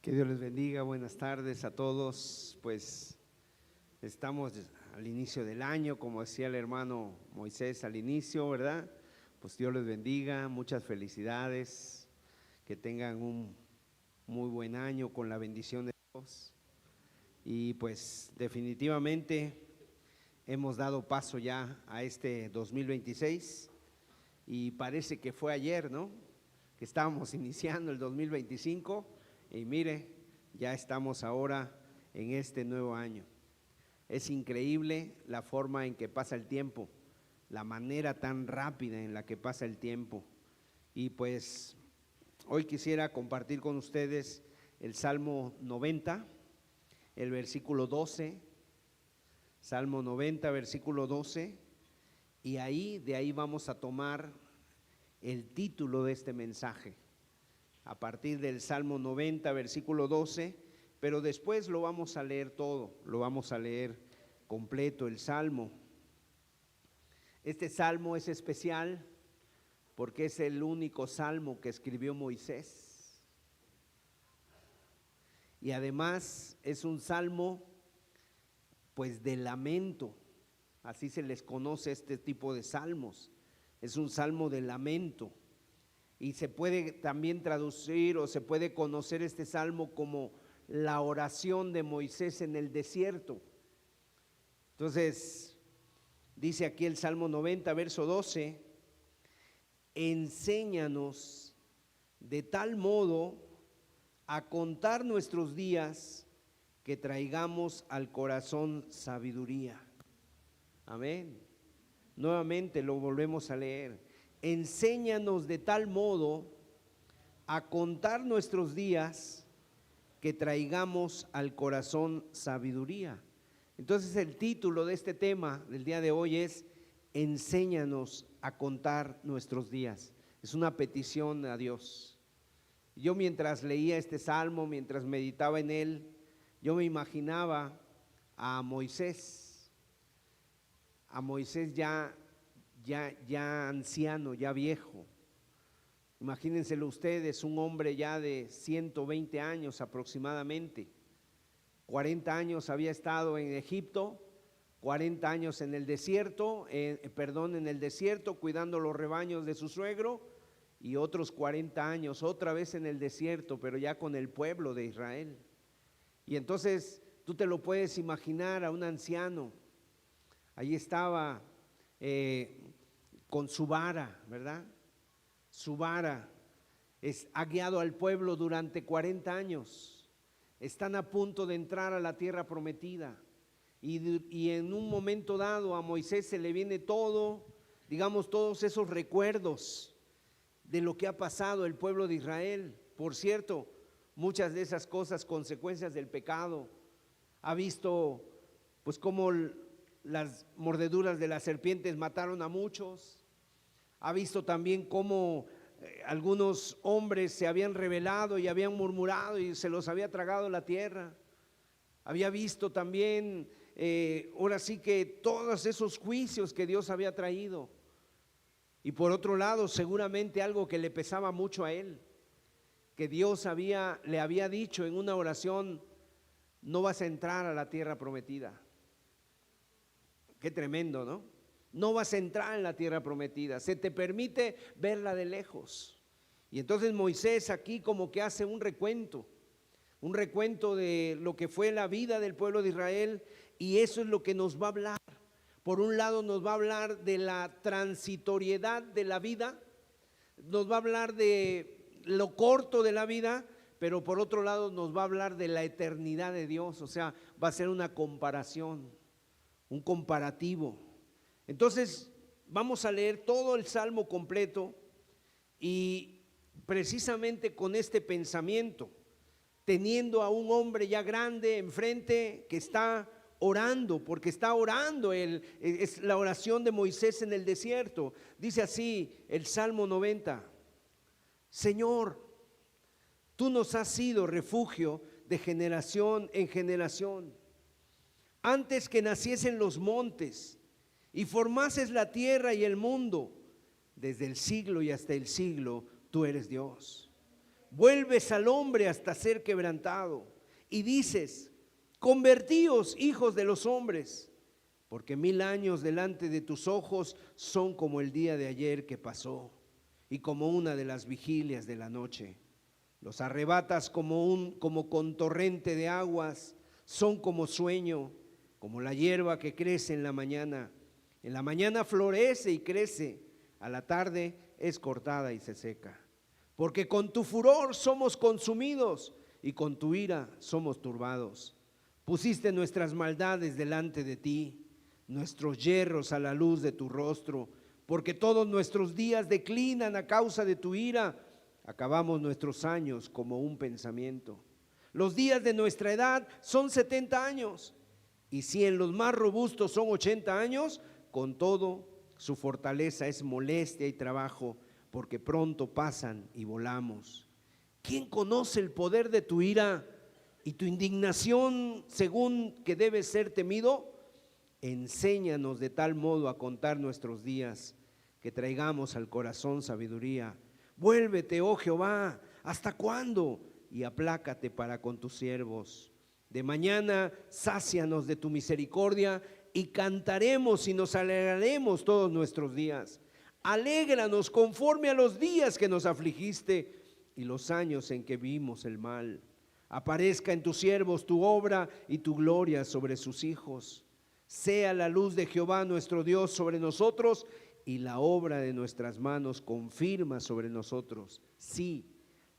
Que Dios les bendiga, buenas tardes a todos. Pues estamos al inicio del año, como decía el hermano Moisés al inicio, ¿verdad? Pues Dios les bendiga, muchas felicidades, que tengan un muy buen año con la bendición de Dios. Y pues definitivamente hemos dado paso ya a este 2026 y parece que fue ayer, ¿no? Que estábamos iniciando el 2025 y mire, ya estamos ahora en este nuevo año. Es increíble la forma en que pasa el tiempo, la manera tan rápida en la que pasa el tiempo. Y pues hoy quisiera compartir con ustedes el Salmo 90, el versículo 12, Salmo 90, versículo 12, y de ahí vamos a tomar el título de este mensaje, a partir del Salmo 90, versículo 12, pero después lo vamos a leer todo, lo vamos a leer completo el Salmo. Este Salmo es especial porque es el único Salmo que escribió Moisés. Y además es un Salmo pues de lamento, así se les conoce este tipo de salmos. Es un salmo de lamento y se puede también traducir o se puede conocer este salmo como la oración de Moisés en el desierto. Entonces, dice aquí el Salmo 90, verso 12, enséñanos de tal modo a contar nuestros días que traigamos al corazón sabiduría. Amén. Nuevamente lo volvemos a leer. Enséñanos de tal modo a contar nuestros días que traigamos al corazón sabiduría. Entonces el título de este tema del día de hoy es enséñanos a contar nuestros días. Es una petición a Dios. Yo mientras leía este salmo, mientras meditaba en él, yo me imaginaba a Moisés ya anciano, ya viejo. Imagínenselo ustedes, un hombre ya de 120 años aproximadamente. 40 años había estado en Egipto, 40 años en el desierto, cuidando los rebaños de su suegro, y otros 40 años otra vez en el desierto, pero ya con el pueblo de Israel. Y entonces tú te lo puedes imaginar a un anciano. Ahí estaba con su vara, ¿verdad? Su vara ha guiado al pueblo durante 40 años. Están a punto de entrar a la tierra prometida. Y en un momento dado a Moisés se le viene todo, digamos, todos esos recuerdos de lo que ha pasado el pueblo de Israel. Por cierto, muchas de esas cosas, consecuencias del pecado. Ha visto pues cómo las mordeduras de las serpientes mataron a muchos. Ha visto también cómo algunos hombres se habían rebelado y habían murmurado y se los había tragado la tierra. Había visto también, ahora sí que todos esos juicios que Dios había traído. Y por otro lado, seguramente algo que le pesaba mucho a él, que Dios le había dicho en una oración: no vas a entrar a la tierra prometida. Qué tremendo, ¿no? No vas a entrar en la tierra prometida, se te permite verla de lejos. Y entonces Moisés aquí como que hace un recuento de lo que fue la vida del pueblo de Israel, y eso es lo que nos va a hablar. Por un lado nos va a hablar de la transitoriedad de la vida, nos va a hablar de lo corto de la vida, pero por otro lado nos va a hablar de la eternidad de Dios. O sea, va a ser una comparación, un comparativo. Entonces vamos a leer todo el salmo completo y precisamente con este pensamiento, teniendo a un hombre ya grande enfrente que está orando, porque está orando, es la oración de Moisés en el desierto. Dice así el Salmo 90: Señor, tú nos has sido refugio de generación en generación. Antes que naciesen los montes y formases la tierra y el mundo, desde el siglo y hasta el siglo, tú eres Dios. vuelves al hombre hasta ser quebrantado y dices: convertíos, hijos de los hombres, porque 1000 años delante de tus ojos son como el día de ayer que pasó y como una de las vigilias de la noche. Los arrebatas como con torrente de aguas, son como sueño, como la hierba que crece en la mañana. En la mañana florece y crece, a la tarde es cortada y se seca. Porque con tu furor somos consumidos y con tu ira somos turbados. Pusiste nuestras maldades delante de ti, nuestros yerros a la luz de tu rostro, porque todos nuestros días declinan a causa de tu ira. Acabamos nuestros años como un pensamiento. Los días de nuestra edad son 70 años, y si en los más robustos son 80 años, con todo su fortaleza es molestia y trabajo, porque pronto pasan y volamos. ¿Quién conoce el poder de tu ira y tu indignación según que debe ser temido? Enséñanos de tal modo a contar nuestros días, que traigamos al corazón sabiduría. Vuélvete, oh Jehová, ¿hasta cuándo? Y aplácate para con tus siervos. De mañana sácianos de tu misericordia y cantaremos y nos alegraremos todos nuestros días. Alégranos conforme a los días que nos afligiste y los años en que vimos el mal. Aparezca en tus siervos tu obra y tu gloria sobre sus hijos. Sea la luz de Jehová nuestro Dios sobre nosotros, y la obra de nuestras manos confirma sobre nosotros. Sí,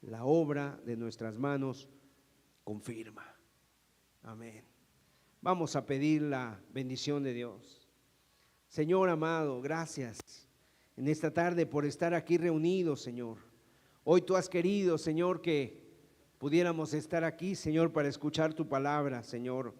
la obra de nuestras manos confirma. Amén. Vamos a pedir la bendición de Dios. Señor amado, gracias en esta tarde por estar aquí reunidos, Señor. Hoy tú has querido, Señor, que pudiéramos estar aquí, Señor, para escuchar tu palabra, Señor.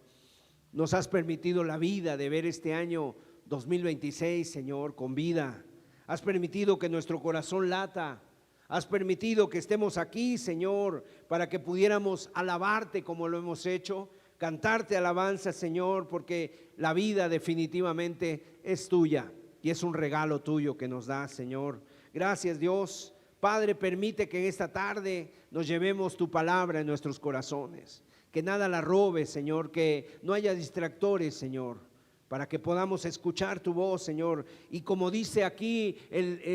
Nos has permitido la vida de ver este año 2026, Señor, con vida. Has permitido que nuestro corazón lata. Has permitido que estemos aquí, Señor, para que pudiéramos alabarte como lo hemos hecho, cantarte alabanza, Señor, porque la vida definitivamente es tuya y es un regalo tuyo que nos das, Señor. Gracias, Dios. Padre, permite que en esta tarde nos llevemos tu palabra en nuestros corazones, que nada la robe, Señor, que no haya distractores, Señor, para que podamos escuchar tu voz, Señor. Y como dice aquí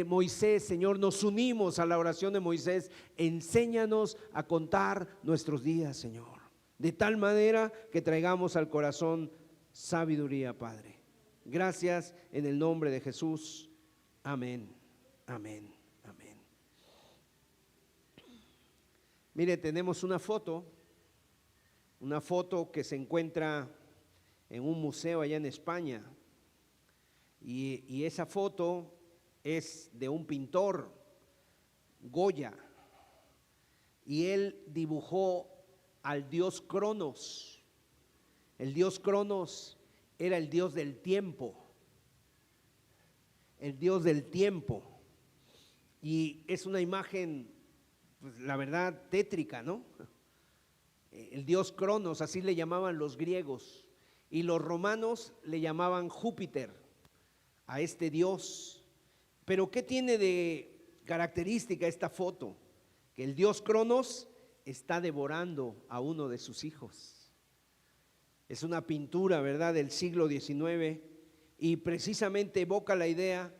Moisés, Señor, nos unimos a la oración de Moisés: enséñanos a contar nuestros días, Señor, de tal manera que traigamos al corazón sabiduría, Padre. Gracias en el nombre de Jesús. Amén, amén, amén. Mire, tenemos una foto que se encuentra en un museo allá en España, y esa foto es de un pintor, Goya, y él dibujó al dios Cronos. El dios Cronos era el dios del tiempo, y es una imagen, pues, la verdad, tétrica, ¿no? El dios Cronos, así le llamaban los griegos. Y los romanos le llamaban Júpiter a este dios. Pero ¿qué tiene de característica esta foto? Que el dios Cronos está devorando a uno de sus hijos. Es una pintura, ¿verdad?, del siglo XIX, y precisamente evoca la idea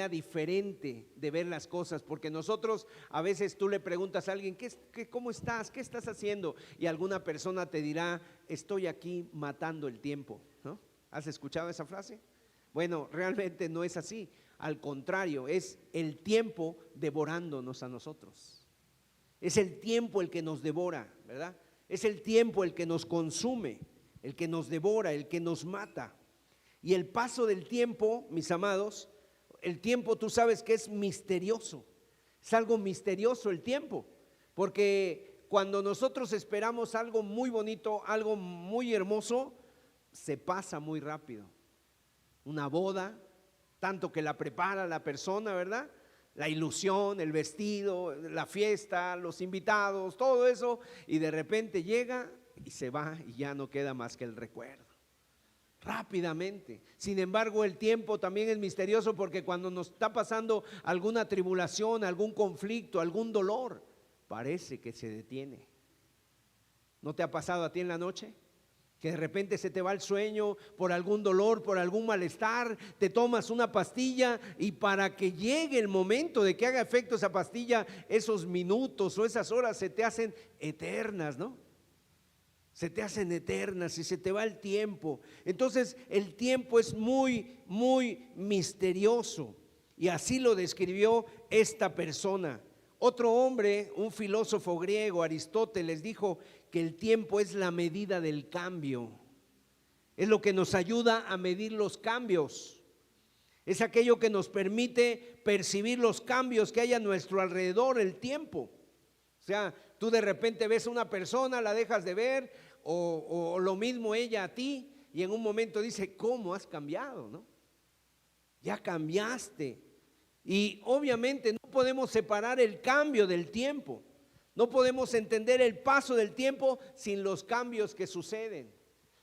diferente de ver las cosas, porque nosotros a veces tú le preguntas a alguien: ¿cómo estás? ¿Qué estás haciendo? Y alguna persona te dirá: estoy aquí matando el tiempo, ¿no? ¿Has escuchado esa frase? Bueno, realmente no es así. Al contrario, es el tiempo devorándonos a nosotros. Es el tiempo el que nos devora, ¿verdad? Es el tiempo el que nos consume, el que nos devora, el que nos mata. Y el paso del tiempo, mis amados, el tiempo, tú sabes que es misterioso. Es algo misterioso el tiempo, porque cuando nosotros esperamos algo muy bonito, algo muy hermoso, se pasa muy rápido. Una boda, tanto que la prepara la persona, ¿verdad? La ilusión, el vestido, la fiesta, los invitados, todo eso, y de repente llega y se va y ya no queda más que el recuerdo. rápidamente. Sin embargo, el tiempo también es misterioso, porque cuando nos está pasando alguna tribulación, algún conflicto, algún dolor, parece que se detiene. ¿No te ha pasado a ti en la noche? Que de repente se te va el sueño por algún dolor, por algún malestar, te tomas una pastilla y para que llegue el momento de que haga efecto esa pastilla, esos minutos o esas horas se te hacen eternas, ¿no? Se te hacen eternas y se te va el tiempo. Entonces el tiempo es muy, muy misterioso, y así lo describió esta persona. Otro hombre, un filósofo griego, Aristóteles, dijo que el tiempo es la medida del cambio. Es lo que nos ayuda a medir los cambios. Es aquello que nos permite percibir los cambios que hay a nuestro alrededor, el tiempo. O sea, tú de repente ves a una persona, la dejas de ver, o lo mismo ella a ti, y en un momento dice: ¿cómo has cambiado, no? Ya cambiaste. Y obviamente no podemos separar el cambio del tiempo. No podemos entender el paso del tiempo sin los cambios que suceden.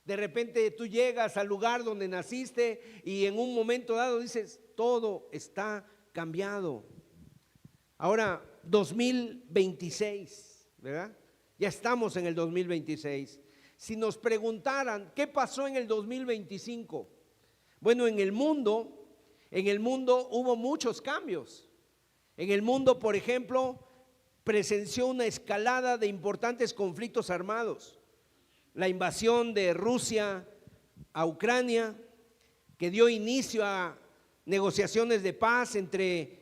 De repente tú llegas al lugar donde naciste y en un momento dado dices: todo está cambiado. Ahora 2026, ¿verdad? Ya estamos en el 2026. Si nos preguntaran qué pasó en el 2025, bueno, en el mundo hubo muchos cambios. En el mundo, por ejemplo, presenció una escalada de importantes conflictos armados. La invasión de Rusia a Ucrania, que dio inicio a negociaciones de paz entre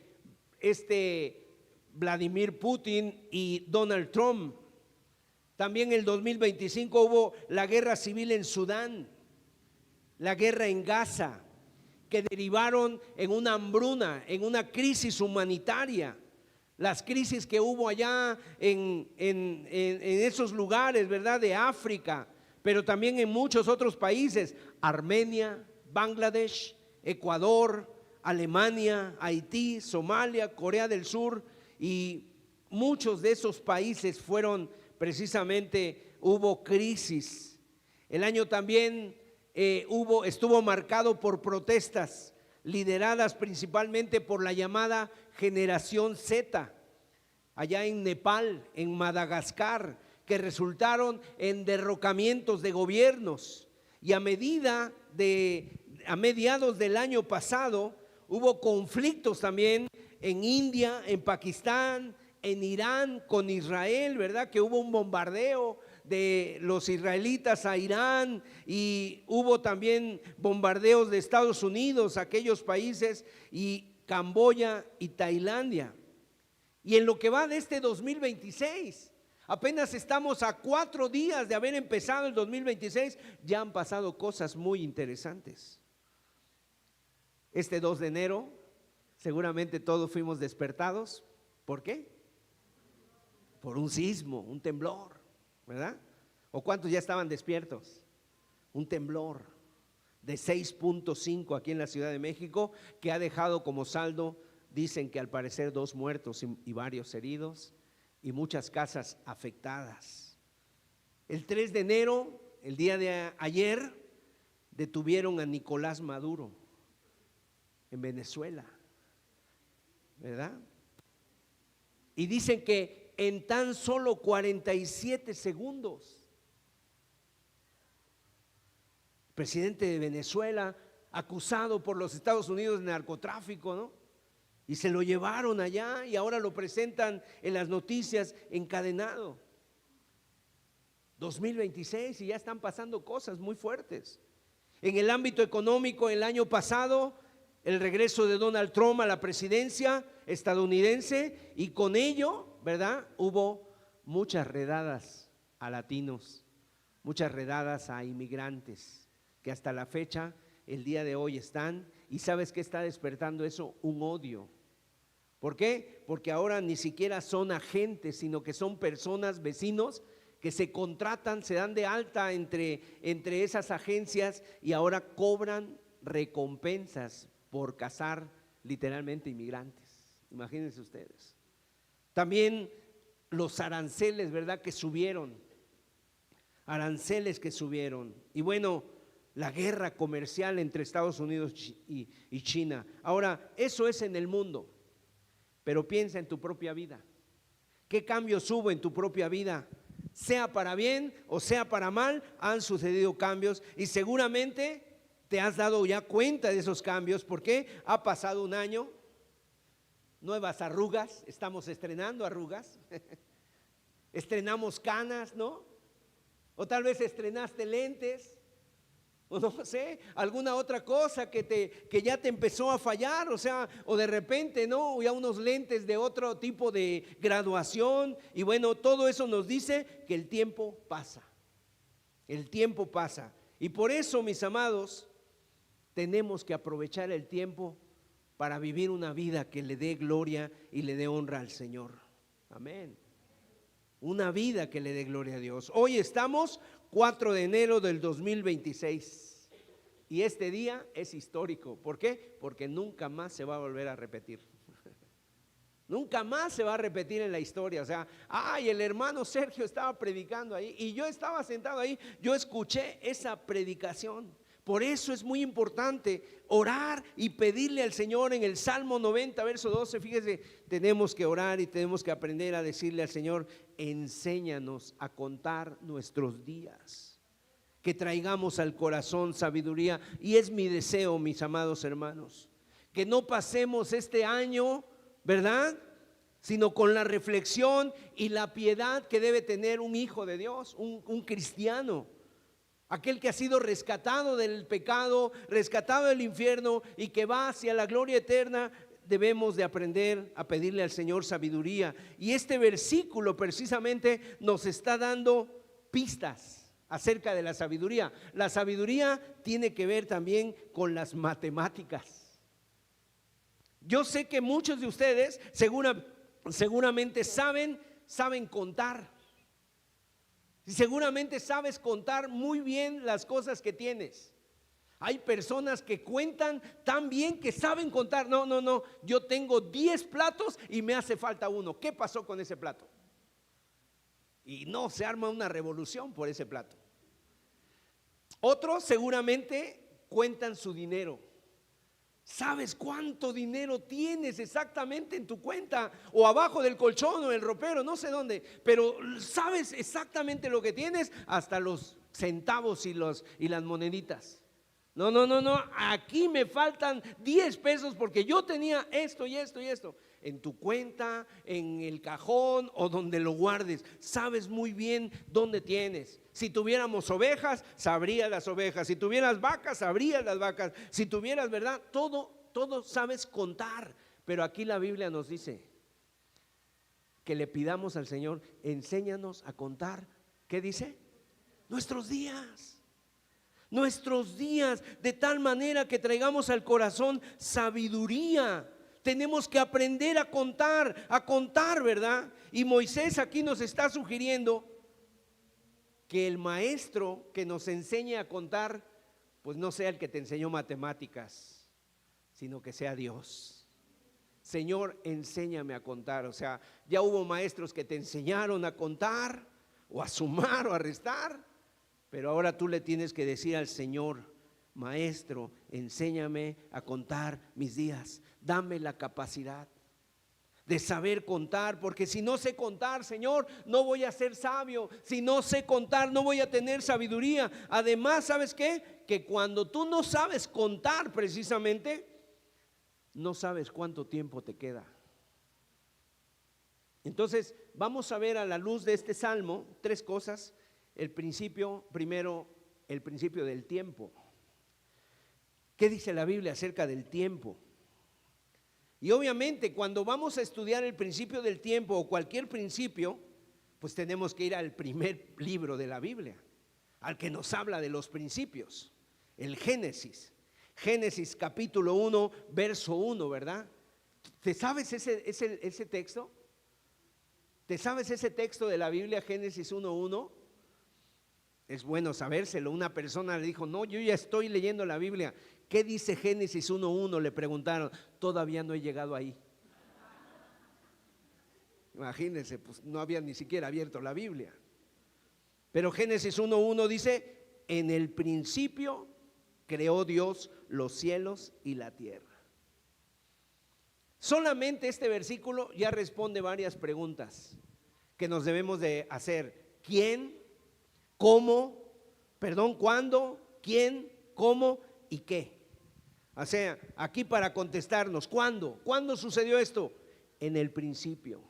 Vladimir Putin y Donald Trump. También en el 2025 hubo la guerra civil en Sudán, la guerra en Gaza, que derivaron en una hambruna, en una crisis humanitaria. Las crisis que hubo allá en esos lugares, ¿verdad?, de África, pero también en muchos otros países: Armenia, Bangladesh, Ecuador, Alemania, Haití, Somalia, Corea del Sur, y muchos de esos países hubo crisis. El año también estuvo marcado por protestas lideradas principalmente por la llamada generación Z, allá en Nepal, en Madagascar, que resultaron en derrocamientos de gobiernos. Y a mediados del año pasado hubo conflictos también en India, en Pakistán, en Irán con Israel, ¿verdad? Que hubo un bombardeo de los israelitas a Irán, y hubo también bombardeos de Estados Unidos a aquellos países, y Camboya y Tailandia. Y en lo que va de este 2026, apenas estamos a 4 días de haber empezado el 2026, ya han pasado cosas muy interesantes. Este 2 de enero seguramente todos fuimos despertados. ¿Por qué? Por un sismo, un temblor, ¿verdad? ¿O cuántos ya estaban despiertos? Un temblor de 6.5 aquí en la Ciudad de México, que ha dejado como saldo, dicen que al parecer 2 muertos y varios heridos, y muchas casas afectadas. El 3 de enero, el día de ayer, detuvieron a Nicolás Maduro en Venezuela, ¿verdad? Y dicen que en tan solo 47 segundos, el presidente de Venezuela, acusado por los Estados Unidos de narcotráfico, ¿no? Y se lo llevaron allá y ahora lo presentan en las noticias encadenado. 2026 y ya están pasando cosas muy fuertes. En el ámbito económico, el año pasado, el regreso de Donald Trump a la presidencia estadounidense, y con ello, ¿verdad?, hubo muchas redadas a latinos, muchas redadas a inmigrantes, que hasta la fecha, el día de hoy están. ¿Y sabes qué está despertando eso? Un odio. ¿Por qué? Porque ahora ni siquiera son agentes, sino que son personas, vecinos, que se contratan, se dan de alta entre esas agencias, y ahora cobran recompensas por cazar literalmente inmigrantes. Imagínense ustedes. También los aranceles, ¿verdad?, que subieron. Aranceles que subieron. Y bueno, la guerra comercial entre Estados Unidos y China. Ahora, eso es en el mundo, pero piensa en tu propia vida. ¿Qué cambios hubo en tu propia vida? Sea para bien o sea para mal, han sucedido cambios y seguramente te has dado ya cuenta de esos cambios. ¿Por qué? Ha pasado un año, nuevas arrugas, estamos estrenando arrugas, estrenamos canas, ¿no? O tal vez estrenaste lentes, o no sé, alguna otra cosa que ya te empezó a fallar, o sea, o de repente, ¿no? Ya unos lentes de otro tipo de graduación, y bueno, todo eso nos dice que el tiempo pasa, el tiempo pasa. Y por eso, mis amados, tenemos que aprovechar el tiempo para vivir una vida que le dé gloria y le dé honra al Señor. Amén. Una vida que le dé gloria a Dios. Hoy estamos 4 de enero del 2026 y este día es histórico. ¿Por qué? Porque nunca más se va a volver a repetir. Nunca más se va a repetir en la historia. O sea, el hermano Sergio estaba predicando ahí y yo estaba sentado ahí, yo escuché esa predicación. Por eso es muy importante orar y pedirle al Señor. En el Salmo 90, verso 12, fíjese, tenemos que orar y tenemos que aprender a decirle al Señor: enséñanos a contar nuestros días, que traigamos al corazón sabiduría. Y es mi deseo, mis amados hermanos, que no pasemos este año, ¿verdad?, sino con la reflexión y la piedad que debe tener un hijo de Dios, un cristiano. Aquel que ha sido rescatado del pecado, rescatado del infierno y que va hacia la gloria eterna. Debemos de aprender a pedirle al Señor sabiduría. Y este versículo precisamente nos está dando pistas acerca de la sabiduría. La sabiduría tiene que ver también con las matemáticas. Yo sé que muchos de ustedes seguramente saben contar. Y seguramente sabes contar muy bien las cosas que tienes. Hay personas que cuentan tan bien que saben contar. No, yo tengo 10 platos y me hace falta uno. ¿Qué pasó con ese plato? Y no, se arma una revolución por ese plato. Otros seguramente cuentan su dinero. ¿Sabes cuánto dinero tienes exactamente en tu cuenta? O abajo del colchón o el ropero, no sé dónde. Pero sabes exactamente lo que tienes, hasta los centavos y las moneditas. No, aquí me faltan 10 pesos porque yo tenía esto y esto y esto. En tu cuenta, en el cajón o donde lo guardes, sabes muy bien dónde tienes. Si tuviéramos ovejas, sabrías las ovejas. Si tuvieras vacas, sabrías las vacas. Si tuvieras, ¿verdad? Todo sabes contar. Pero aquí la Biblia nos dice que le pidamos al Señor: enséñanos a contar. ¿Qué dice? Nuestros días. Nuestros días, de tal manera que traigamos al corazón sabiduría. Tenemos que aprender a contar, ¿verdad? Y Moisés aquí nos está sugiriendo que el maestro que nos enseñe a contar, pues no sea el que te enseñó matemáticas, sino que sea Dios. Señor, enséñame a contar. O sea, ya hubo maestros que te enseñaron a contar o a sumar o a restar, pero ahora tú le tienes que decir al Señor: maestro, enséñame a contar mis días. Dame la capacidad de saber contar, porque si no sé contar, Señor, no voy a ser sabio. Si no sé contar, no voy a tener sabiduría. Además, ¿sabes qué? Que cuando tú no sabes contar precisamente, no sabes cuánto tiempo te queda. Entonces, vamos a ver a la luz de este salmo 3 cosas. El principio, primero, el principio del tiempo. ¿Qué dice la Biblia acerca del tiempo? Y obviamente cuando vamos a estudiar el principio del tiempo o cualquier principio, pues tenemos que ir al primer libro de la Biblia, al que nos habla de los principios, el Génesis. Génesis capítulo 1, verso 1, ¿verdad? ¿Te sabes ese texto? ¿Te sabes ese texto de la Biblia, Génesis 1:1? Es bueno sabérselo. Una persona le dijo: no, yo ya estoy leyendo la Biblia. ¿Qué dice Génesis 1:1? Le preguntaron. Todavía no he llegado ahí. Imagínense, pues no había ni siquiera abierto la Biblia. Pero Génesis 1:1 dice: en el principio creó Dios los cielos y la tierra. Solamente este versículo ya responde varias preguntas que nos debemos de hacer. ¿Quién? ¿Cómo? ¿Cuándo? ¿Quién? ¿Cómo? ¿Y qué? O sea, aquí para contestarnos, ¿cuándo? ¿Cuándo sucedió esto? En el principio.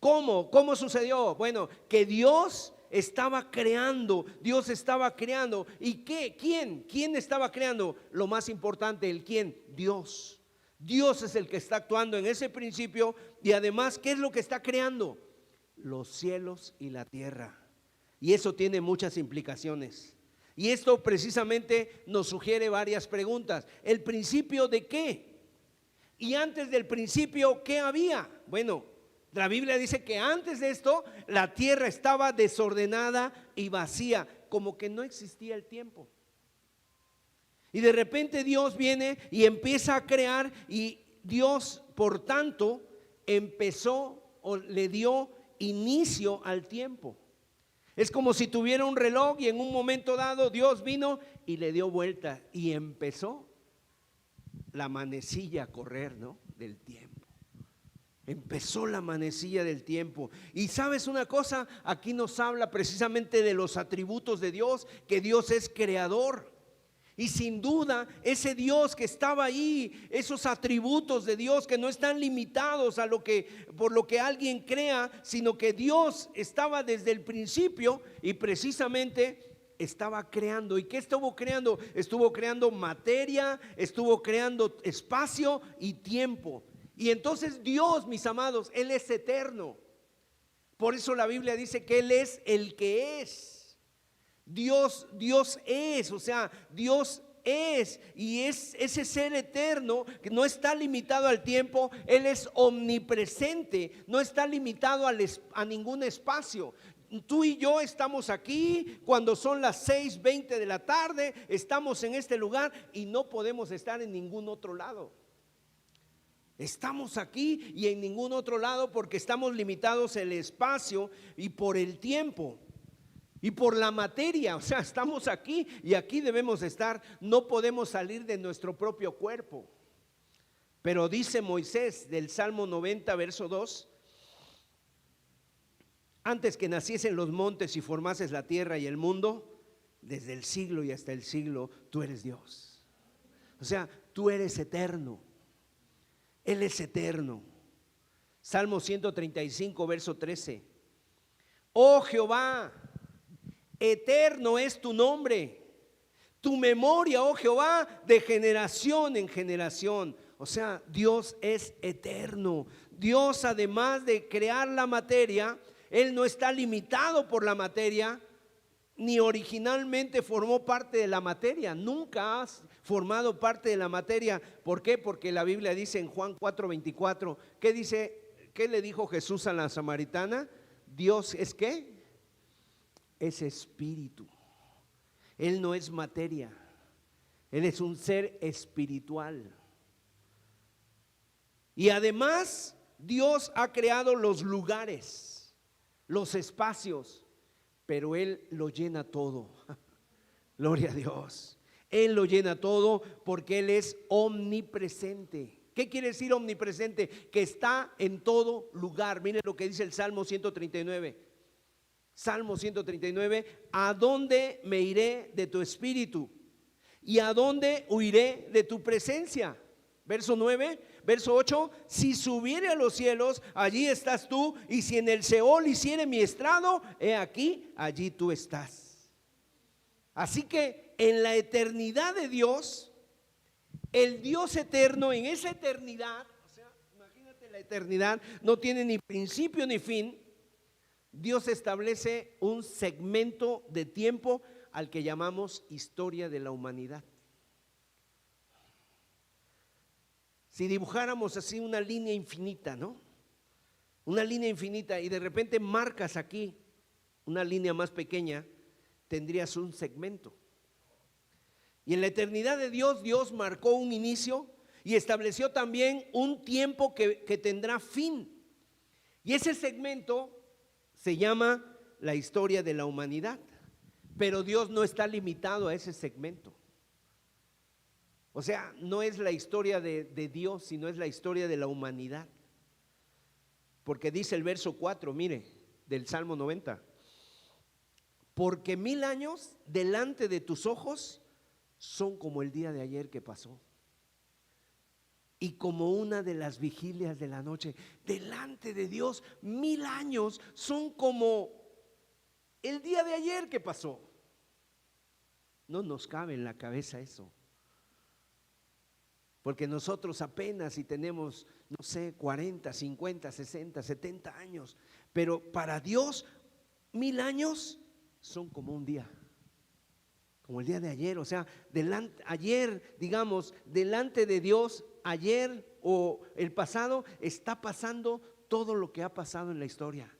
¿Cómo? ¿Cómo sucedió? Bueno, que Dios estaba creando, Dios estaba creando. ¿Y qué? ¿Quién? ¿Quién estaba creando? Lo más importante, ¿el quién? Dios. Dios es el que está actuando en ese principio y además, ¿qué es lo que está creando? Los cielos y la tierra. Y eso tiene muchas implicaciones. Y esto precisamente nos sugiere varias preguntas. ¿El principio de qué? Y antes del principio, ¿qué había? Bueno, la Biblia dice que antes de esto la tierra estaba desordenada y vacía, como que no existía el tiempo. Y de repente Dios viene y empieza a crear, y Dios, por tanto, empezó o le dio inicio al tiempo. Es como si tuviera un reloj y en un momento dado Dios vino y le dio vuelta y empezó la manecilla a correr, ¿no? Del tiempo. Empezó la manecilla del tiempo. Y sabes una cosa, aquí nos habla precisamente de los atributos de Dios, que Dios es creador. Y sin duda ese Dios que estaba ahí, esos atributos de Dios que no están limitados a lo que por lo que alguien crea, sino que Dios estaba desde el principio y precisamente estaba creando. ¿Y qué estuvo creando? Estuvo creando materia, estuvo creando espacio y tiempo. Y entonces Dios, mis amados, Él es eterno. Por eso la Biblia dice que Él es el que es. Dios es, o sea, Dios es, y es ese ser eterno que no está limitado al tiempo. Él es omnipresente, no está limitado a ningún espacio. Tú y yo estamos aquí cuando son las 6:20 de la tarde, estamos en este lugar y no podemos estar en ningún otro lado. Estamos aquí y en ningún otro lado porque estamos limitados en el espacio y por el tiempo. Y por la materia, o sea, estamos aquí y aquí debemos estar, no podemos salir de nuestro propio cuerpo. Pero dice Moisés del Salmo 90, verso 2, antes que naciesen los montes y formases la tierra y el mundo, desde el siglo y hasta el siglo, tú eres Dios. O sea, tú eres eterno, Él es eterno. Salmo 135, verso 13, oh Jehová, eterno es tu nombre, tu memoria, oh Jehová, de generación en generación. O sea, Dios es eterno. Dios, además de crear la materia, Él no está limitado por la materia, ni originalmente formó parte de la materia. Nunca has formado parte de la materia. ¿Por qué? Porque la Biblia dice en Juan 4:24, ¿qué dice? ¿Qué le dijo Jesús a la samaritana? Dios es ¿qué? Es espíritu. Él no es materia, Él es un ser espiritual. Y además Dios ha creado los lugares, los espacios, pero Él lo llena todo. Gloria a Dios. Él lo llena todo porque Él es omnipresente. ¿Qué quiere decir omnipresente? Que está en todo lugar. Miren lo que dice el Salmo 139. Salmo 139, ¿a dónde me iré de tu espíritu? ¿Y a dónde huiré de tu presencia? Verso 9, verso 8, si subiere a los cielos, allí estás tú, y si en el Seol hiciere mi estrado, he aquí, allí tú estás. Así que en la eternidad de Dios, el Dios eterno, en esa eternidad, o sea, imagínate, la eternidad no tiene ni principio ni fin. Dios establece un segmento de tiempo al que llamamos historia de la humanidad. Si dibujáramos así una línea infinita, ¿no? Una línea infinita y de repente marcas aquí una línea más pequeña, tendrías un segmento. Y en la eternidad de Dios, Dios marcó un inicio y estableció también un tiempo que tendrá fin. Y ese segmento se llama la historia de la humanidad, pero Dios no está limitado a ese segmento. O sea, no es la historia de Dios, sino es la historia de la humanidad. Porque dice el verso 4, mire, del Salmo 90. Porque 1000 años delante de tus ojos son como el día de ayer que pasó, y como una de las vigilias de la noche. Delante de Dios, 1000 años son como el día de ayer que pasó. No nos cabe en la cabeza eso. Porque nosotros apenas si tenemos, no sé, 40, 50, 60, 70 años. Pero para Dios, 1000 años son como un día. Como el día de ayer. O sea, ayer, digamos, delante de Dios, ayer o el pasado, está pasando todo lo que ha pasado en la historia.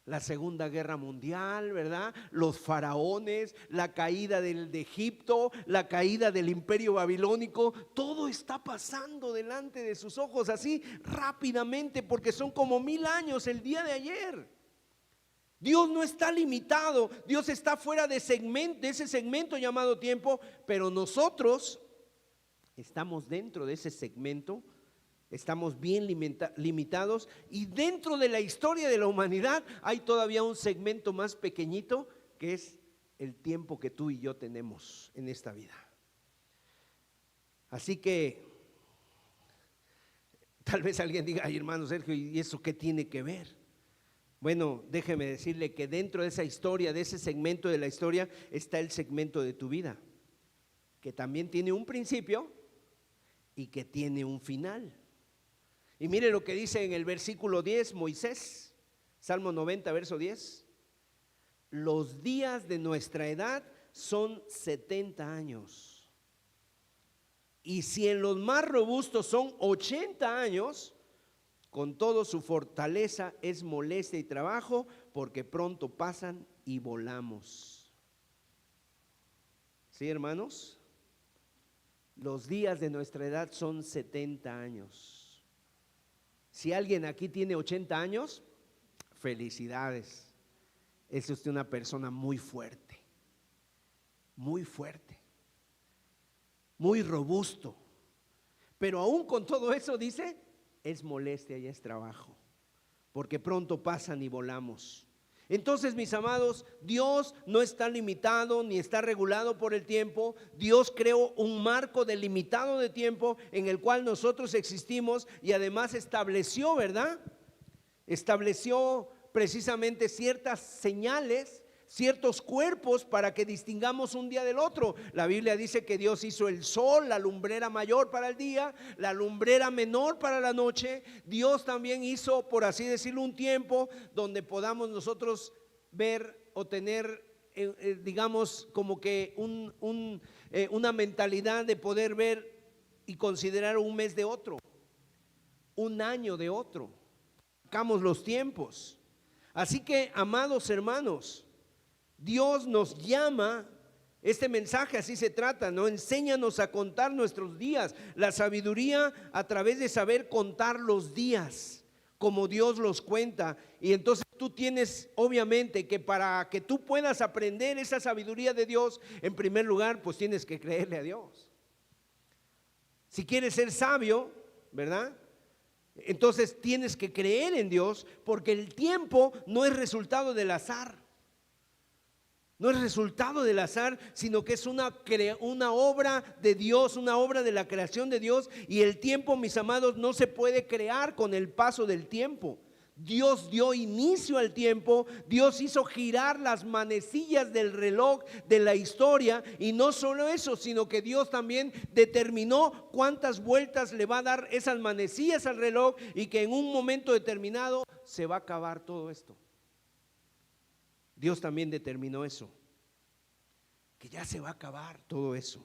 La Segunda Guerra Mundial, ¿verdad? Los faraones, la caída de Egipto, la caída del imperio babilónico, todo está pasando delante de sus ojos así rápidamente, porque son como 1000 años el día de ayer. Dios no está limitado, Dios está fuera de ese segmento llamado tiempo, pero nosotros estamos dentro de ese segmento. Estamos bien limitados, y dentro de la historia de la humanidad hay todavía un segmento más pequeñito, que es el tiempo que tú y yo tenemos en esta vida. Así que tal vez alguien diga: ay, hermano Sergio, ¿y eso qué tiene que ver? Bueno, déjeme decirle que dentro de esa historia, de ese segmento de la historia, está el segmento de tu vida, que también tiene un principio y que tiene un final. Y mire lo que dice en el versículo 10 Moisés, Salmo 90, verso 10. Los días de nuestra edad son 70 años. Y si en los más robustos son 80 años, con todo su fortaleza es molestia y trabajo, porque pronto pasan y volamos. ¿Sí, hermanos? Los días de nuestra edad son 70 años. Si alguien aquí tiene 80 años, felicidades. Es usted una persona muy fuerte, muy robusto. Pero aún con todo eso, dice, es molestia y es trabajo, porque pronto pasan y volamos. Entonces, mis amados, Dios no está limitado ni está regulado por el tiempo. Dios creó un marco delimitado de tiempo en el cual nosotros existimos, y además estableció, ¿verdad? Estableció precisamente ciertas señales, ciertos cuerpos para que distingamos un día del otro. La Biblia dice que Dios hizo el sol, la lumbrera mayor para el día, la lumbrera menor para la noche. Dios también hizo, por así decirlo, un tiempo donde podamos nosotros ver o tener, digamos, como que una mentalidad de poder ver y considerar un mes de otro, un año de otro. Sacamos los tiempos. Así que, amados hermanos, Dios nos llama, este mensaje así se trata, ¿no? Enséñanos a contar nuestros días. La sabiduría a través de saber contar los días como Dios los cuenta. Y entonces tú tienes, obviamente, que para que tú puedas aprender esa sabiduría de Dios, en primer lugar, pues tienes que creerle a Dios. Si quieres ser sabio, ¿verdad? Entonces tienes que creer en Dios, porque el tiempo no es resultado del azar. No es resultado del azar, sino que es una obra de Dios, una obra de la creación de Dios. Y el tiempo, mis amados, no se puede crear con el paso del tiempo. Dios dio inicio al tiempo, Dios hizo girar las manecillas del reloj de la historia. Y no solo eso, sino que Dios también determinó cuántas vueltas le va a dar esas manecillas al reloj, y que en un momento determinado se va a acabar todo esto. Dios también determinó eso, que ya se va a acabar todo eso.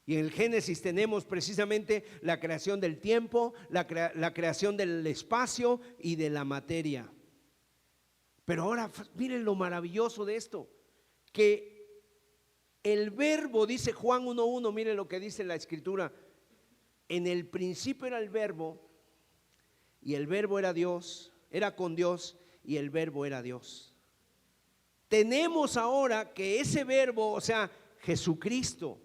Y en el Génesis tenemos precisamente la creación del tiempo, la creación del espacio y de la materia. Pero ahora miren lo maravilloso de esto, que el verbo, dice Juan 1:1, miren lo que dice la escritura: en el principio era el verbo, y el verbo era Dios, era con Dios, y el verbo era Dios. Tenemos ahora que ese verbo, o sea, Jesucristo,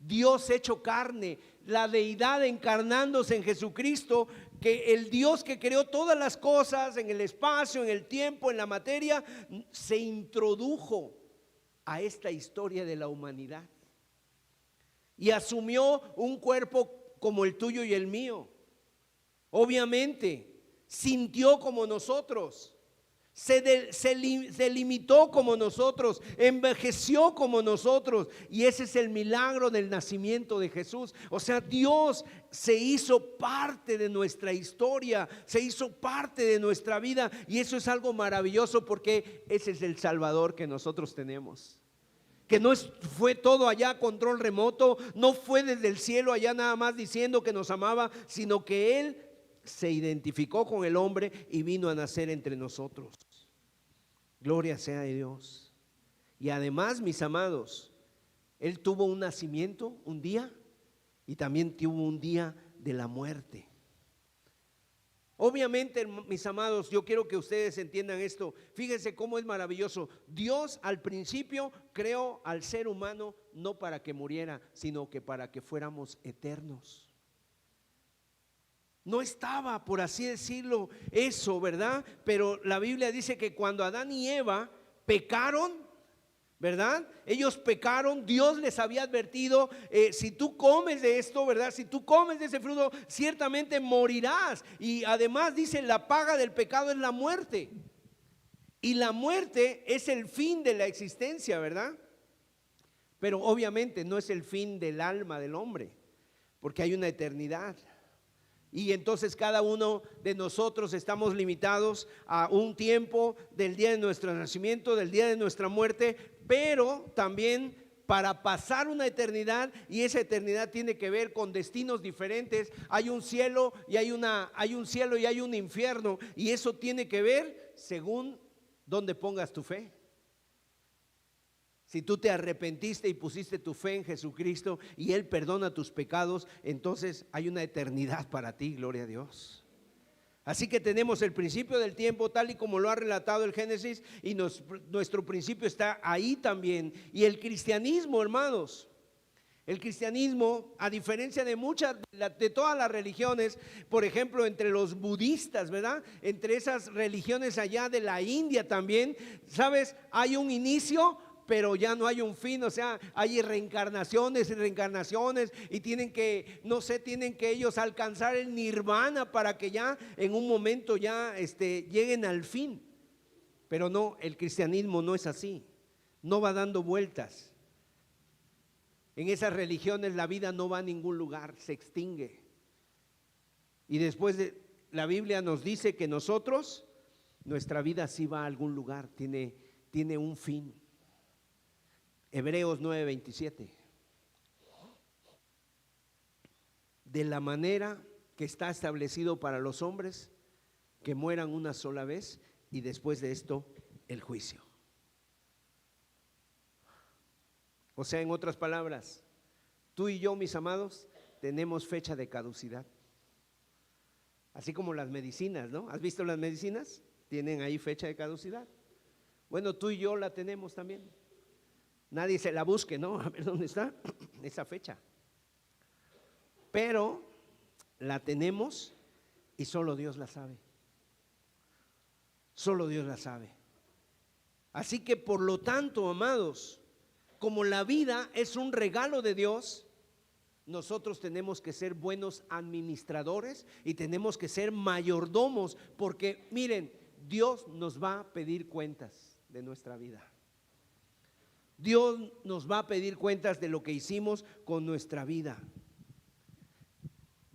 Dios hecho carne, la deidad encarnándose en Jesucristo, que el Dios que creó todas las cosas en el espacio, en el tiempo, en la materia, se introdujo a esta historia de la humanidad y asumió un cuerpo como el tuyo y el mío. Obviamente, sintió como nosotros. Se limitó como nosotros, envejeció como nosotros, y ese es el milagro del nacimiento de Jesús. O sea, Dios se hizo parte de nuestra historia, se hizo parte de nuestra vida, y eso es algo maravilloso, porque ese es el Salvador que nosotros tenemos. Que no fue todo allá a control remoto, no fue desde el cielo allá nada más diciendo que nos amaba, sino que Él se identificó con el hombre y vino a nacer entre nosotros. Gloria sea a Dios. Y además, mis amados, Él tuvo un nacimiento un día y también tuvo un día de la muerte. Obviamente, mis amados, yo quiero que ustedes entiendan esto. Fíjense cómo es maravilloso. Dios al principio creó al ser humano no para que muriera, sino que para que fuéramos eternos. No estaba, por así decirlo, eso, ¿verdad? Pero la Biblia dice que cuando Adán y Eva pecaron, ¿verdad? Ellos pecaron, Dios les había advertido, si tú comes de esto, ¿verdad? Si tú comes de ese fruto, ciertamente morirás. Y además dice, la paga del pecado es la muerte. Y la muerte es el fin de la existencia, ¿verdad? Pero obviamente no es el fin del alma del hombre, porque hay una eternidad. Y entonces cada uno de nosotros estamos limitados a un tiempo del día de nuestro nacimiento, del día de nuestra muerte, pero también para pasar una eternidad, y esa eternidad tiene que ver con destinos diferentes. Hay un cielo y hay un infierno, y eso tiene que ver según dónde pongas tu fe. Si tú te arrepentiste y pusiste tu fe en Jesucristo y Él perdona tus pecados, entonces hay una eternidad para ti, gloria a Dios. Así que tenemos el principio del tiempo tal y como lo ha relatado el Génesis, y nuestro principio está ahí también. Y el cristianismo, hermanos, el cristianismo, a diferencia de de todas las religiones, por ejemplo, entre los budistas, ¿verdad? Entre esas religiones allá de la India también, ¿sabes? Hay un inicio, pero ya no hay un fin. O sea, hay reencarnaciones y reencarnaciones, y tienen que ellos alcanzar el nirvana para que ya en un momento ya lleguen al fin. Pero no, el cristianismo no es así, no va dando vueltas. En esas religiones la vida no va a ningún lugar, se extingue. Y después la Biblia nos dice que nuestra vida sí va a algún lugar, tiene un fin. Hebreos 9:27. De la manera que está establecido para los hombres, que mueran una sola vez, y después de esto el juicio. O sea, en otras palabras, tú y yo, mis amados, tenemos fecha de caducidad. Así como las medicinas, ¿no? ¿Has visto las medicinas? Tienen ahí fecha de caducidad. Bueno, tú y yo la tenemos también. Nadie se la busque, ¿no? A ver dónde está esa fecha. Pero la tenemos y solo Dios la sabe. Solo Dios la sabe. Así que por lo tanto, amados, como la vida es un regalo de Dios, nosotros tenemos que ser buenos administradores y tenemos que ser mayordomos, porque miren, Dios nos va a pedir cuentas de nuestra vida. Dios nos va a pedir cuentas de lo que hicimos con nuestra vida.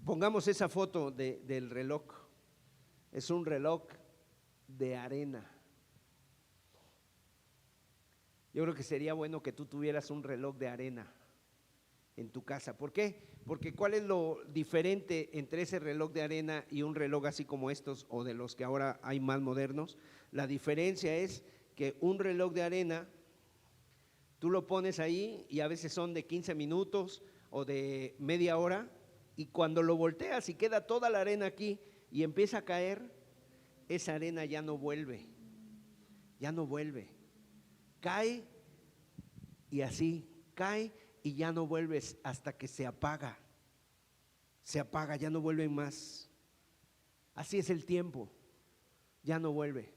Pongamos esa foto del reloj. Es un reloj de arena. Yo creo que sería bueno que tú tuvieras un reloj de arena en tu casa. ¿Por qué? Porque ¿cuál es lo diferente entre ese reloj de arena y un reloj así como estos, o de los que ahora hay más modernos? La diferencia es que un reloj de arena tú lo pones ahí y a veces son de 15 minutos o de media hora, y cuando lo volteas y queda toda la arena aquí y empieza a caer, esa arena ya no vuelve, cae y así, cae y ya no vuelves hasta que se apaga, ya no vuelven más. Así es el tiempo, ya no vuelve,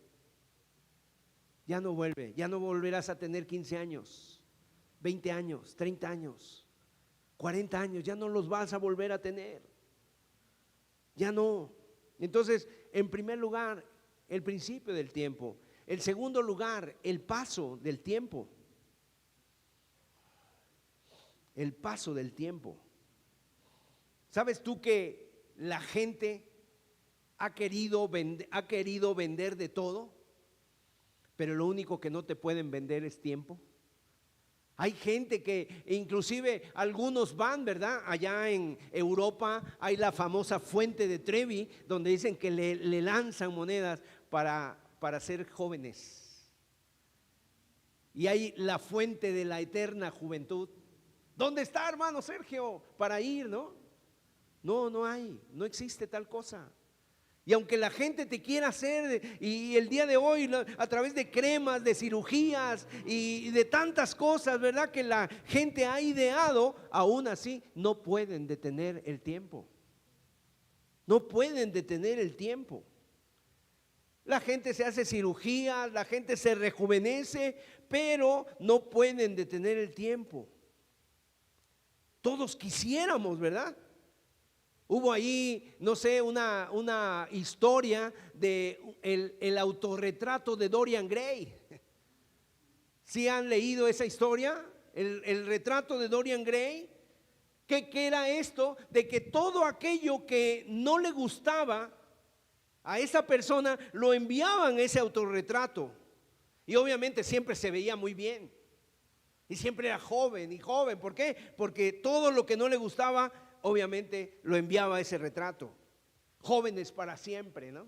ya no vuelve, ya no volverás a tener 15 años, 20 años, 30 años, 40 años, ya no los vas a volver a tener, ya no. Entonces, en primer lugar, el principio del tiempo. En segundo lugar, el paso del tiempo. El paso del tiempo. ¿Sabes tú que la gente ha querido vender de todo, pero lo único que no te pueden vender es tiempo? Hay gente que inclusive algunos van, ¿verdad? Allá en Europa hay la famosa fuente de Trevi, donde dicen que le lanzan monedas para ser jóvenes. Y hay la fuente de la eterna juventud. ¿Dónde está, hermano Sergio, para ir, no? No hay, no existe tal cosa. Y aunque la gente te quiera hacer, y el día de hoy a través de cremas, de cirugías y de tantas cosas, ¿verdad?, que la gente ha ideado, aún así no pueden detener el tiempo. No pueden detener el tiempo. La gente se hace cirugías, la gente se rejuvenece, pero no pueden detener el tiempo. Todos quisiéramos, ¿verdad? Hubo ahí, no sé, una historia de el autorretrato de Dorian Gray. ¿Sí han leído esa historia? El retrato de Dorian Gray. ¿Qué era esto? De que todo aquello que no le gustaba a esa persona lo enviaban ese autorretrato. Y obviamente siempre se veía muy bien. Y siempre era joven y joven. ¿Por qué? Porque todo lo que no le gustaba, obviamente lo enviaba ese retrato. Jóvenes para siempre, ¿no?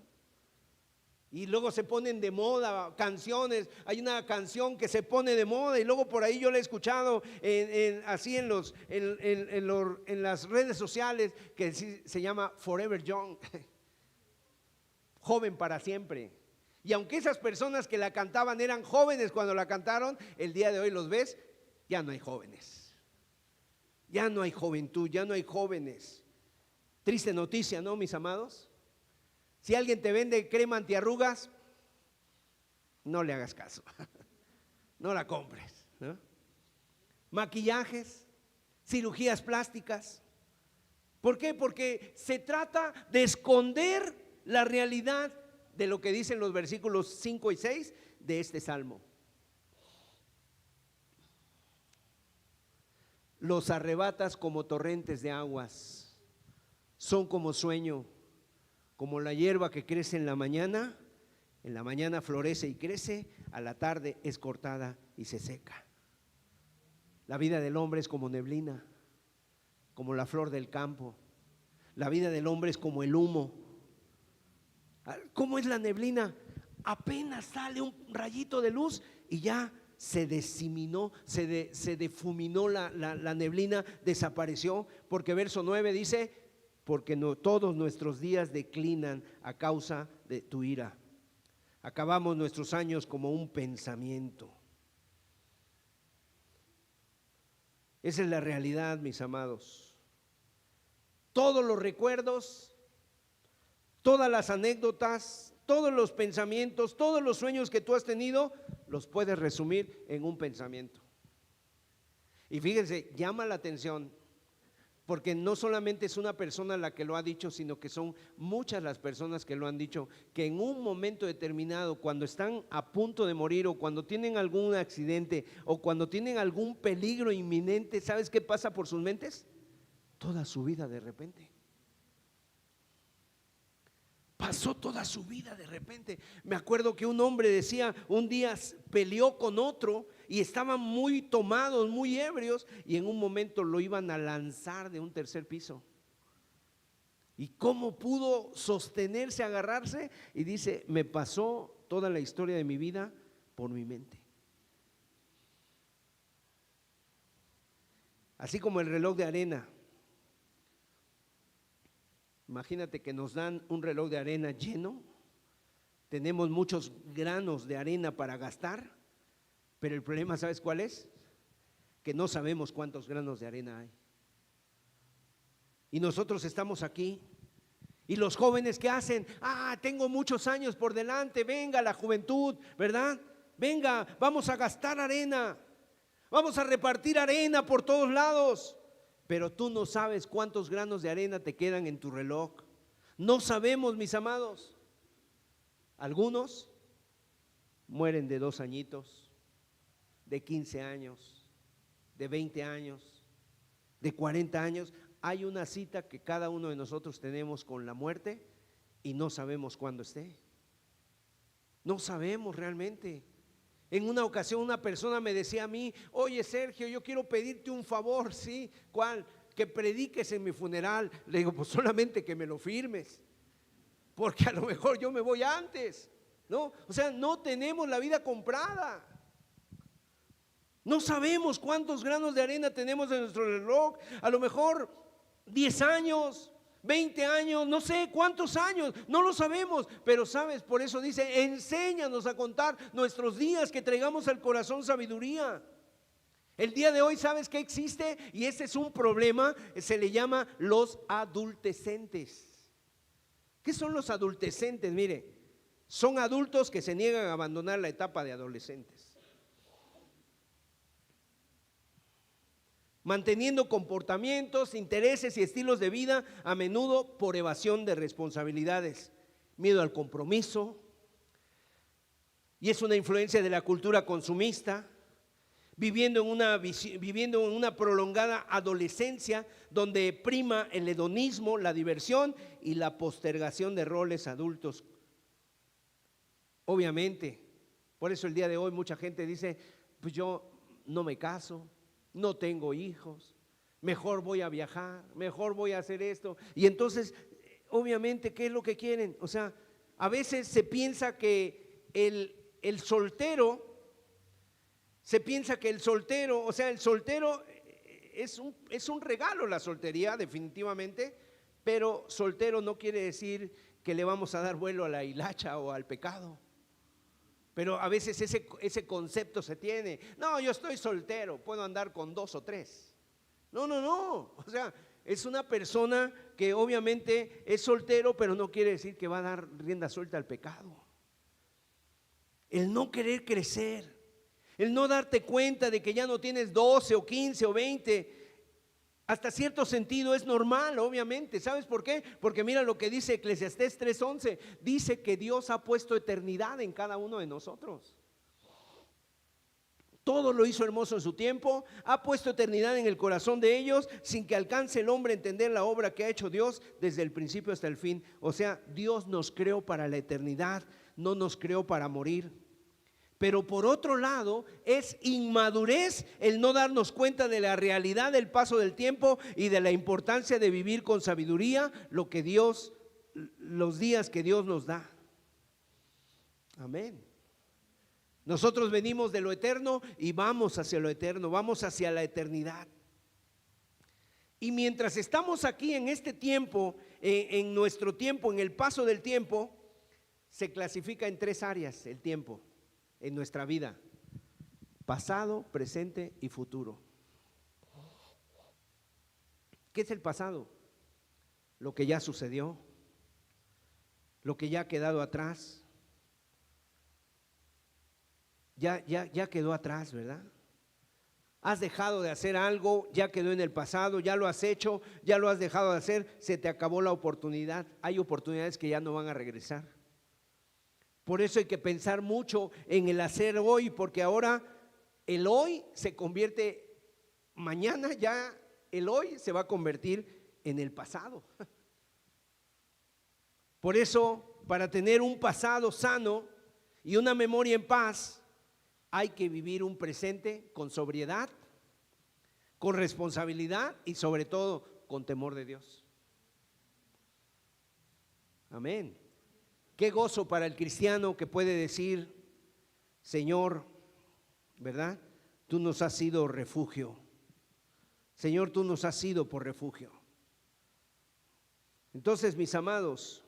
Y luego se ponen de moda canciones. Hay una canción que se pone de moda y luego por ahí yo la he escuchado así en las redes sociales, que se llama Forever Young. Joven para siempre. Y aunque esas personas que la cantaban eran jóvenes cuando la cantaron, el día de hoy los ves, ya no hay jóvenes. Ya no hay juventud, ya no hay jóvenes. Triste noticia, ¿no, mis amados? Si alguien te vende crema antiarrugas, no le hagas caso. No la compres, ¿no? Maquillajes, cirugías plásticas. ¿Por qué? Porque se trata de esconder la realidad de lo que dicen los versículos 5 y 6 de este salmo. Los arrebatas como torrentes de aguas, son como sueño, como la hierba que crece en la mañana florece y crece, a la tarde es cortada y se seca. La vida del hombre es como neblina, como la flor del campo. La vida del hombre es como el humo. ¿Cómo es la neblina? Apenas sale un rayito de luz y ya se diseminó, se difuminó la neblina, desapareció. Porque verso 9 dice: porque no, todos nuestros días declinan a causa de tu ira. Acabamos nuestros años como un pensamiento. Esa es la realidad, mis amados. Todos los recuerdos, todas las anécdotas, todos los pensamientos, todos los sueños que tú has tenido, los puedes resumir en un pensamiento. Y fíjense, llama la atención, porque no solamente es una persona la que lo ha dicho, sino que son muchas las personas que lo han dicho, que en un momento determinado, cuando están a punto de morir, o cuando tienen algún accidente, o cuando tienen algún peligro inminente, ¿sabes qué pasa por sus mentes? Toda su vida de repente. Pasó toda su vida de repente. Me acuerdo que un hombre decía, un día peleó con otro y estaban muy tomados, muy ebrios, y en un momento lo iban a lanzar de un tercer piso. ¿Y cómo pudo sostenerse, agarrarse? Y dice: me pasó toda la historia de mi vida por mi mente. Así como el reloj de arena. Imagínate que nos dan un reloj de arena lleno, tenemos muchos granos de arena para gastar, pero el problema, ¿sabes cuál es? que no sabemos cuántos granos de arena hay. Y nosotros estamos aquí. Y los jóvenes, ¿qué hacen? Tengo muchos años por delante, venga la juventud, ¿verdad? Venga, vamos a gastar arena, vamos a repartir arena por todos lados. Pero tú no sabes cuántos granos de arena te quedan en tu reloj. No sabemos, mis amados. Algunos mueren de 2 añitos, de 15 años, de 20 años, de 40 años. Hay una cita que cada uno de nosotros tenemos con la muerte y no sabemos cuándo esté. No sabemos realmente. En una ocasión una persona me decía a mí: oye, Sergio, yo quiero pedirte un favor. ¿Sí? ¿Cuál? Que prediques en mi funeral. Le digo: pues solamente que me lo firmes, porque a lo mejor yo me voy antes, ¿no? O sea, no tenemos la vida comprada. No sabemos cuántos granos de arena tenemos en nuestro reloj. A lo mejor 10 años, 20 años, no sé cuántos años, no lo sabemos. Pero sabes, por eso dice: enséñanos a contar nuestros días, que traigamos al corazón sabiduría. El día de hoy, ¿sabes qué existe? Y ese es un problema, se le llama los adultecentes. ¿Qué son los adultecentes? Mire, son adultos que se niegan a abandonar la etapa de adolescentes, manteniendo comportamientos, intereses y estilos de vida a menudo por evasión de responsabilidades, miedo al compromiso, y es una influencia de la cultura consumista, viviendo en una prolongada adolescencia donde prima el hedonismo, la diversión y la postergación de roles adultos. Obviamente, por eso el día de hoy mucha gente dice: pues yo no me caso, no tengo hijos, mejor voy a viajar, mejor voy a hacer esto. Y entonces, obviamente, ¿qué es lo que quieren? O sea, a veces se piensa que el soltero, o sea, el soltero es un regalo, la soltería, definitivamente, pero soltero no quiere decir que le vamos a dar vuelo a la hilacha o al pecado. Pero a veces ese concepto se tiene: no, yo estoy soltero, puedo andar con 2 o 3. No, o sea, es una persona que obviamente es soltero, pero no quiere decir que va a dar rienda suelta al pecado. El no querer crecer, el no darte cuenta de que ya no tienes 12 o 15 o 20, hasta cierto sentido es normal, obviamente. ¿Sabes por qué? Porque mira lo que dice Eclesiastés 3:11. Dice que Dios ha puesto eternidad en cada uno de nosotros. Todo lo hizo hermoso en su tiempo, ha puesto eternidad en el corazón de ellos, sin que alcance el hombre a entender la obra que ha hecho Dios desde el principio hasta el fin. O sea, Dios nos creó para la eternidad, no nos creó para morir. Pero por otro lado, es inmadurez el no darnos cuenta de la realidad del paso del tiempo y de la importancia de vivir con sabiduría los días que Dios nos da. Amén. Nosotros venimos de lo eterno y vamos hacia lo eterno, vamos hacia la eternidad. Y mientras estamos aquí en este tiempo, en nuestro tiempo, en el paso del tiempo, se clasifica en 3 áreas el tiempo en nuestra vida: pasado, presente y futuro. ¿Qué es el pasado? Lo que ya sucedió, lo que ya ha quedado atrás. Ya quedó atrás, ¿verdad? Has dejado de hacer algo, ya quedó en el pasado, ya lo has hecho, ya lo has dejado de hacer, se te acabó la oportunidad. Hay oportunidades que ya no van a regresar. Por eso hay que pensar mucho en el hacer hoy, porque ahora el hoy se convierte, mañana ya el hoy se va a convertir en el pasado. Por eso, para tener un pasado sano y una memoria en paz, hay que vivir un presente con sobriedad, con responsabilidad y sobre todo con temor de Dios. Amén. Qué gozo para el cristiano que puede decir: Señor, ¿verdad? Tú nos has sido refugio. Señor, tú nos has sido por refugio. Entonces, mis amados,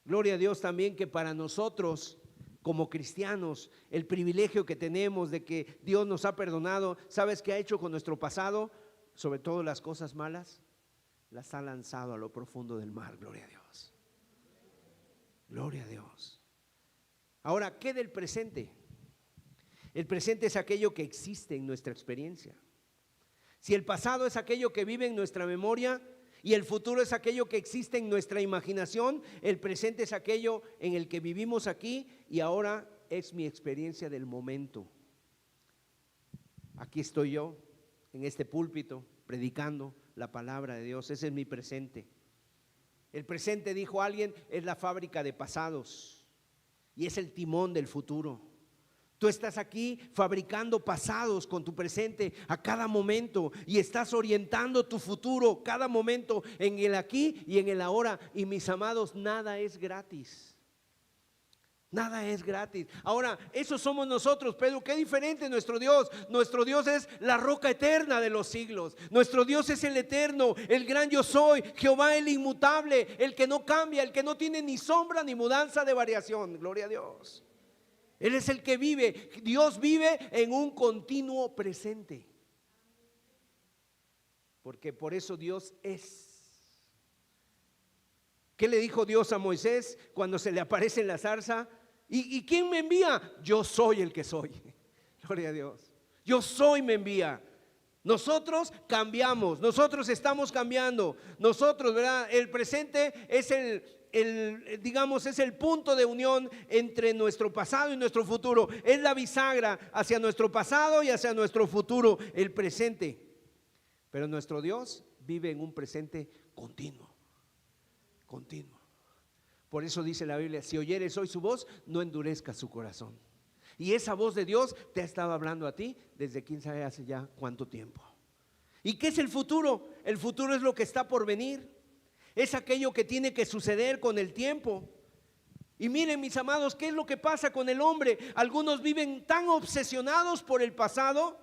gloria a Dios también que para nosotros como cristianos, el privilegio que tenemos de que Dios nos ha perdonado. ¿Sabes qué ha hecho con nuestro pasado? Sobre todo las cosas malas, las ha lanzado a lo profundo del mar. Gloria a Dios. Gloria a Dios. Ahora, ¿qué del presente? El presente es aquello que existe en nuestra experiencia. Si el pasado es aquello que vive en nuestra memoria y el futuro es aquello que existe en nuestra imaginación, el presente es aquello en el que vivimos aquí y ahora es mi experiencia del momento. Aquí estoy yo en este púlpito predicando la palabra de Dios. Ese es mi presente. El presente, dijo alguien, es la fábrica de pasados y es el timón del futuro. Tú estás aquí fabricando pasados con tu presente a cada momento y estás orientando tu futuro cada momento en el aquí y en el ahora. Y mis amados, nada es gratis. Nada es gratis. Ahora, eso somos nosotros, Pedro. Qué diferente nuestro Dios. Nuestro Dios es la roca eterna de los siglos. Nuestro Dios es el eterno, el gran yo soy, Jehová el inmutable, el que no cambia, el que no tiene ni sombra ni mudanza de variación. Gloria a Dios. Él es el que vive. Dios vive en un continuo presente. Porque por eso Dios es. ¿Qué le dijo Dios a Moisés cuando se le aparece en la zarza? ¿Y quién me envía? Yo soy el que soy. Gloria a Dios. Yo soy, me envía. Nosotros cambiamos, nosotros estamos cambiando. Nosotros, ¿verdad? El presente es digamos, es el punto de unión entre nuestro pasado y nuestro futuro. Es la bisagra hacia nuestro pasado y hacia nuestro futuro, el presente. Pero nuestro Dios vive en un presente continuo. Continuo. Por eso dice la Biblia: si oyeres hoy su voz, no endurezcas su corazón. Y esa voz de Dios te ha estado hablando a ti desde quién sabe hace ya cuánto tiempo. ¿Y qué es el futuro? El futuro es lo que está por venir. Es aquello que tiene que suceder con el tiempo. Y miren, mis amados, ¿qué es lo que pasa con el hombre? Algunos viven tan obsesionados por el pasado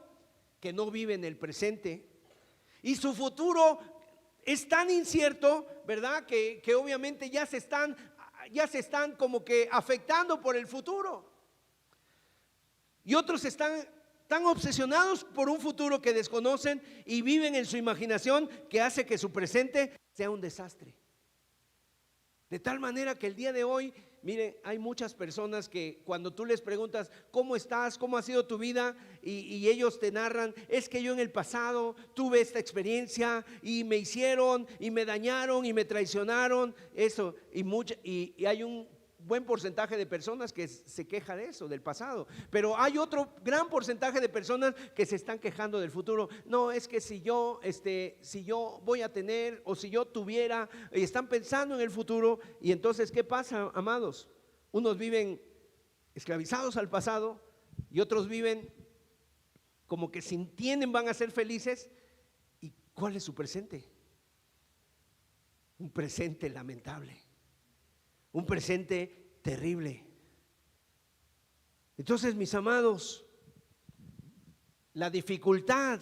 que no viven el presente. Y su futuro es tan incierto, ¿verdad? Que obviamente ya se están como que afectando por el futuro. Y otros están tan obsesionados por un futuro que desconocen y viven en su imaginación, que hace que su presente sea un desastre. De tal manera que el día de hoy, mire, hay muchas personas que cuando tú les preguntas ¿cómo estás? ¿Cómo ha sido tu vida? Y ellos te narran: es que yo en el pasado tuve esta experiencia y me hicieron y me dañaron y me traicionaron. Eso, y hay un buen porcentaje de personas que se queja de eso, del pasado. Pero hay otro gran porcentaje de personas que se están quejando del futuro. No, es que si yo voy a tener, o si yo tuviera, y están pensando en el futuro. Y entonces, ¿qué pasa, amados? Unos viven esclavizados al pasado y otros viven como que si entienden van a ser felices. ¿Y cuál es su presente? Un presente lamentable. Un presente terrible. Entonces, mis amados, la dificultad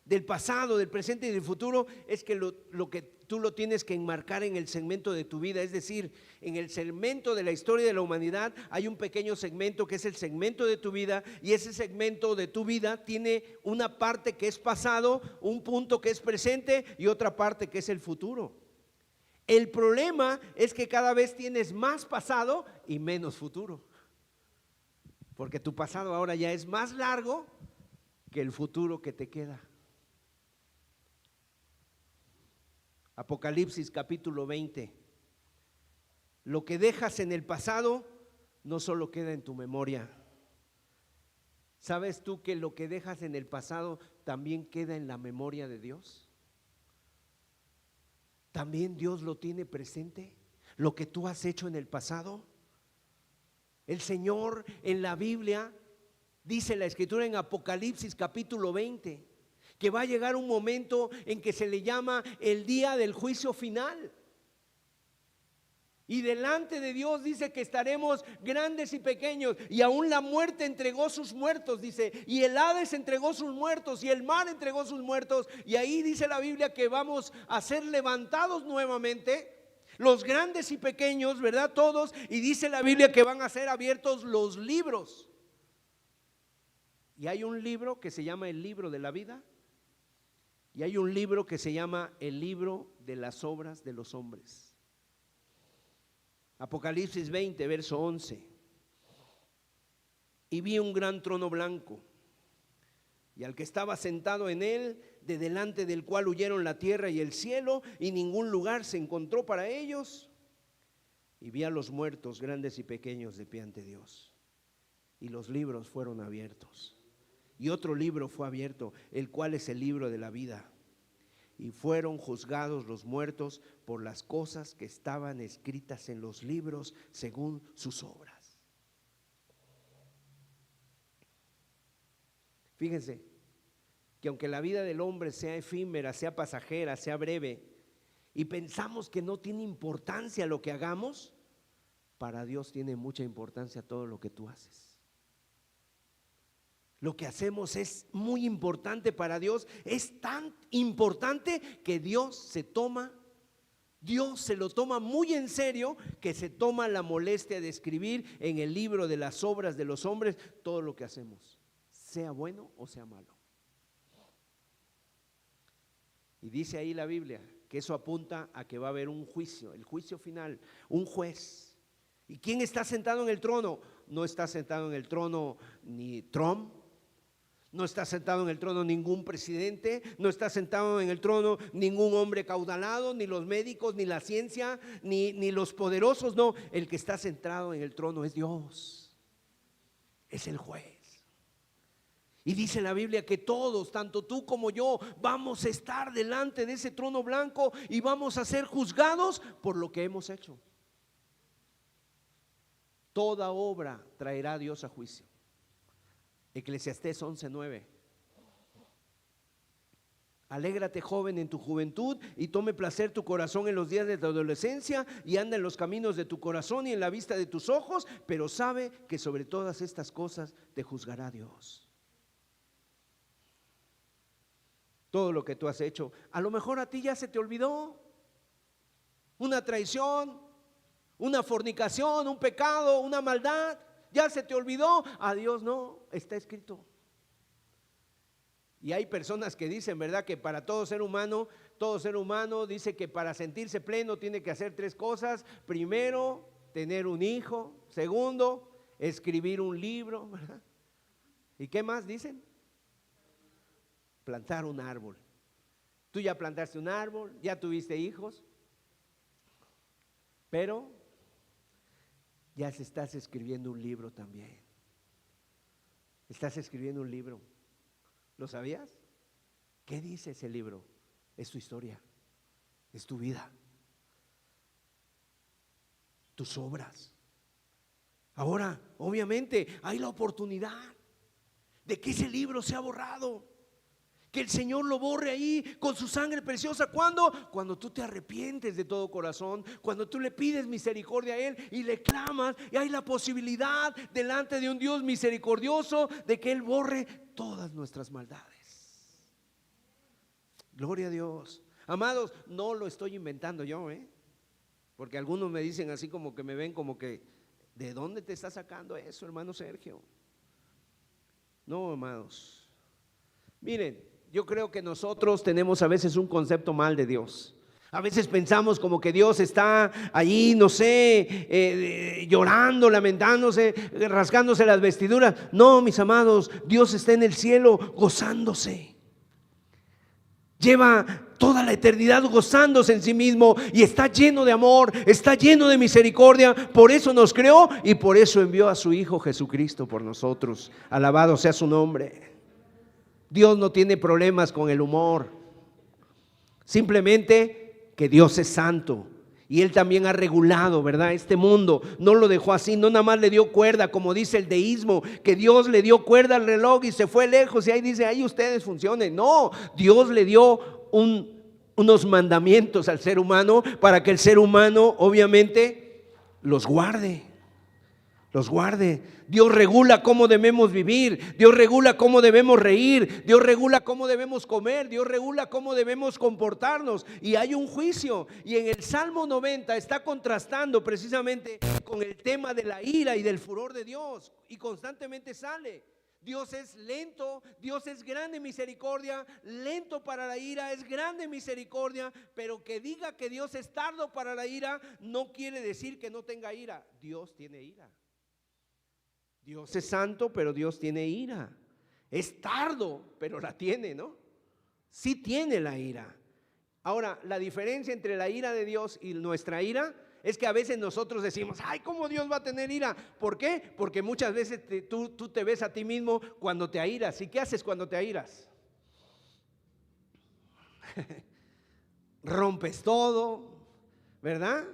del pasado, del presente y del futuro es que lo que tú lo tienes que enmarcar en el segmento de tu vida. Es decir, en el segmento de la historia de la humanidad hay un pequeño segmento que es el segmento de tu vida, y ese segmento de tu vida tiene una parte que es pasado, un punto que es presente y otra parte que es el futuro. El problema es que cada vez tienes más pasado y menos futuro, porque tu pasado ahora ya es más largo que el futuro que te queda. Apocalipsis capítulo 20. Lo que dejas en el pasado no solo queda en tu memoria. ¿Sabes tú que lo que dejas en el pasado también queda en la memoria de Dios? ¿También Dios lo tiene presente? Lo que tú has hecho en el pasado. El Señor en la Biblia dice la Escritura en Apocalipsis capítulo 20 que va a llegar un momento en que se le llama el día del juicio final. Y delante de Dios dice que estaremos grandes y pequeños, y aún la muerte entregó sus muertos, dice, y el Hades entregó sus muertos, y el mar entregó sus muertos. Y ahí dice la Biblia que vamos a ser levantados nuevamente. Los grandes y pequeños, ¿verdad? Todos. Y dice la Biblia que van a ser abiertos los libros. Y hay un libro que se llama el libro de la vida. Y hay un libro que se llama el libro de las obras de los hombres. Apocalipsis 20, verso 11. Y vi un gran trono blanco, y al que estaba sentado en él, de delante del cual huyeron la tierra y el cielo, y ningún lugar se encontró para ellos. Y vi a los muertos, grandes y pequeños, de pie ante Dios. Y los libros fueron abiertos. Y otro libro fue abierto, el cual es el libro de la vida. Y fueron juzgados los muertos por las cosas que estaban escritas en los libros según sus obras. Fíjense que aunque la vida del hombre sea efímera, sea pasajera, sea breve, y pensamos que no tiene importancia lo que hagamos, para Dios tiene mucha importancia todo lo que tú haces. Lo que hacemos es muy importante para Dios, es tan importante que Dios se lo toma muy en serio, que se toma la molestia de escribir en el libro de las obras de los hombres todo lo que hacemos, sea bueno o sea malo. Y dice ahí la Biblia que eso apunta a que va a haber un juicio, el juicio final, un juez. ¿Y quién está sentado en el trono? No está sentado en el trono ni Trump, no está sentado en el trono ningún presidente, no está sentado en el trono ningún hombre caudalado, ni los médicos, ni la ciencia, ni los poderosos. No, el que está sentado en el trono es Dios, es el juez. Y dice la Biblia que todos, tanto tú como yo, vamos a estar delante de ese trono blanco y vamos a ser juzgados por lo que hemos hecho. Toda obra traerá a Dios a juicio. Eclesiastés 11:9. Alégrate, joven, en tu juventud, y tome placer tu corazón en los días de tu adolescencia, y anda en los caminos de tu corazón y en la vista de tus ojos, pero sabe que sobre todas estas cosas te juzgará Dios. Todo lo que tú has hecho, a lo mejor a ti ya se te olvidó. Una traición, una fornicación, un pecado, una maldad, ya se te olvidó. A Dios no, está escrito. Y hay personas que dicen, ¿verdad?, que para todo ser humano dice que para sentirse pleno tiene que hacer 3 cosas. Primero, tener un hijo. Segundo, escribir un libro, ¿verdad? ¿Y qué más dicen? Plantar un árbol. Tú ya plantaste un árbol, ya tuviste hijos, pero ya estás escribiendo un libro también. Estás escribiendo un libro. ¿Lo sabías? ¿Qué dice ese libro? Es tu historia, es tu vida, tus obras. Ahora, obviamente, hay la oportunidad de que ese libro sea borrado, que el Señor lo borre ahí con su sangre preciosa. ¿Cuándo? Cuando tú te arrepientes de todo corazón, cuando tú le pides misericordia a Él y le clamas, y hay la posibilidad delante de un Dios misericordioso de que Él borre todas nuestras maldades. Gloria a Dios. Amados, no lo estoy inventando yo, porque algunos me dicen así, como que me ven como que, ¿de dónde te está sacando eso, hermano Sergio? No, amados, miren, yo creo que nosotros tenemos a veces un concepto mal de Dios. A veces pensamos como que Dios está allí, no sé, llorando, lamentándose, rasgándose las vestiduras. No, mis amados, Dios está en el cielo gozándose. Lleva toda la eternidad gozándose en sí mismo y está lleno de amor, está lleno de misericordia. Por eso nos creó y por eso envió a su Hijo Jesucristo por nosotros. Alabado sea su nombre. Dios no tiene problemas con el humor, simplemente que Dios es santo y Él también ha regulado, ¿verdad?, este mundo. No lo dejó así, no nada más le dio cuerda, como dice el deísmo, que Dios le dio cuerda al reloj y se fue lejos y ahí dice, ahí ustedes funcionen. No, Dios le dio unos mandamientos al ser humano para que el ser humano obviamente los guarde, los guarde. Dios regula cómo debemos vivir, Dios regula cómo debemos reír, Dios regula cómo debemos comer, Dios regula cómo debemos comportarnos, y hay un juicio. Y en el Salmo 90 está contrastando precisamente con el tema de la ira y del furor de Dios, y constantemente sale. Dios es lento, Dios es grande en misericordia, lento para la ira, es grande en misericordia, pero que diga que Dios es tardo para la ira no quiere decir que no tenga ira. Dios tiene ira. Dios es santo, pero Dios tiene ira. Es tardo, pero la tiene, ¿no? Sí tiene la ira. Ahora, la diferencia entre la ira de Dios y nuestra ira es que a veces nosotros decimos, ay, ¿cómo Dios va a tener ira? ¿Por qué? Porque muchas veces tú te ves a ti mismo cuando te airas. ¿Y qué haces cuando te airas? Rompes todo, ¿verdad?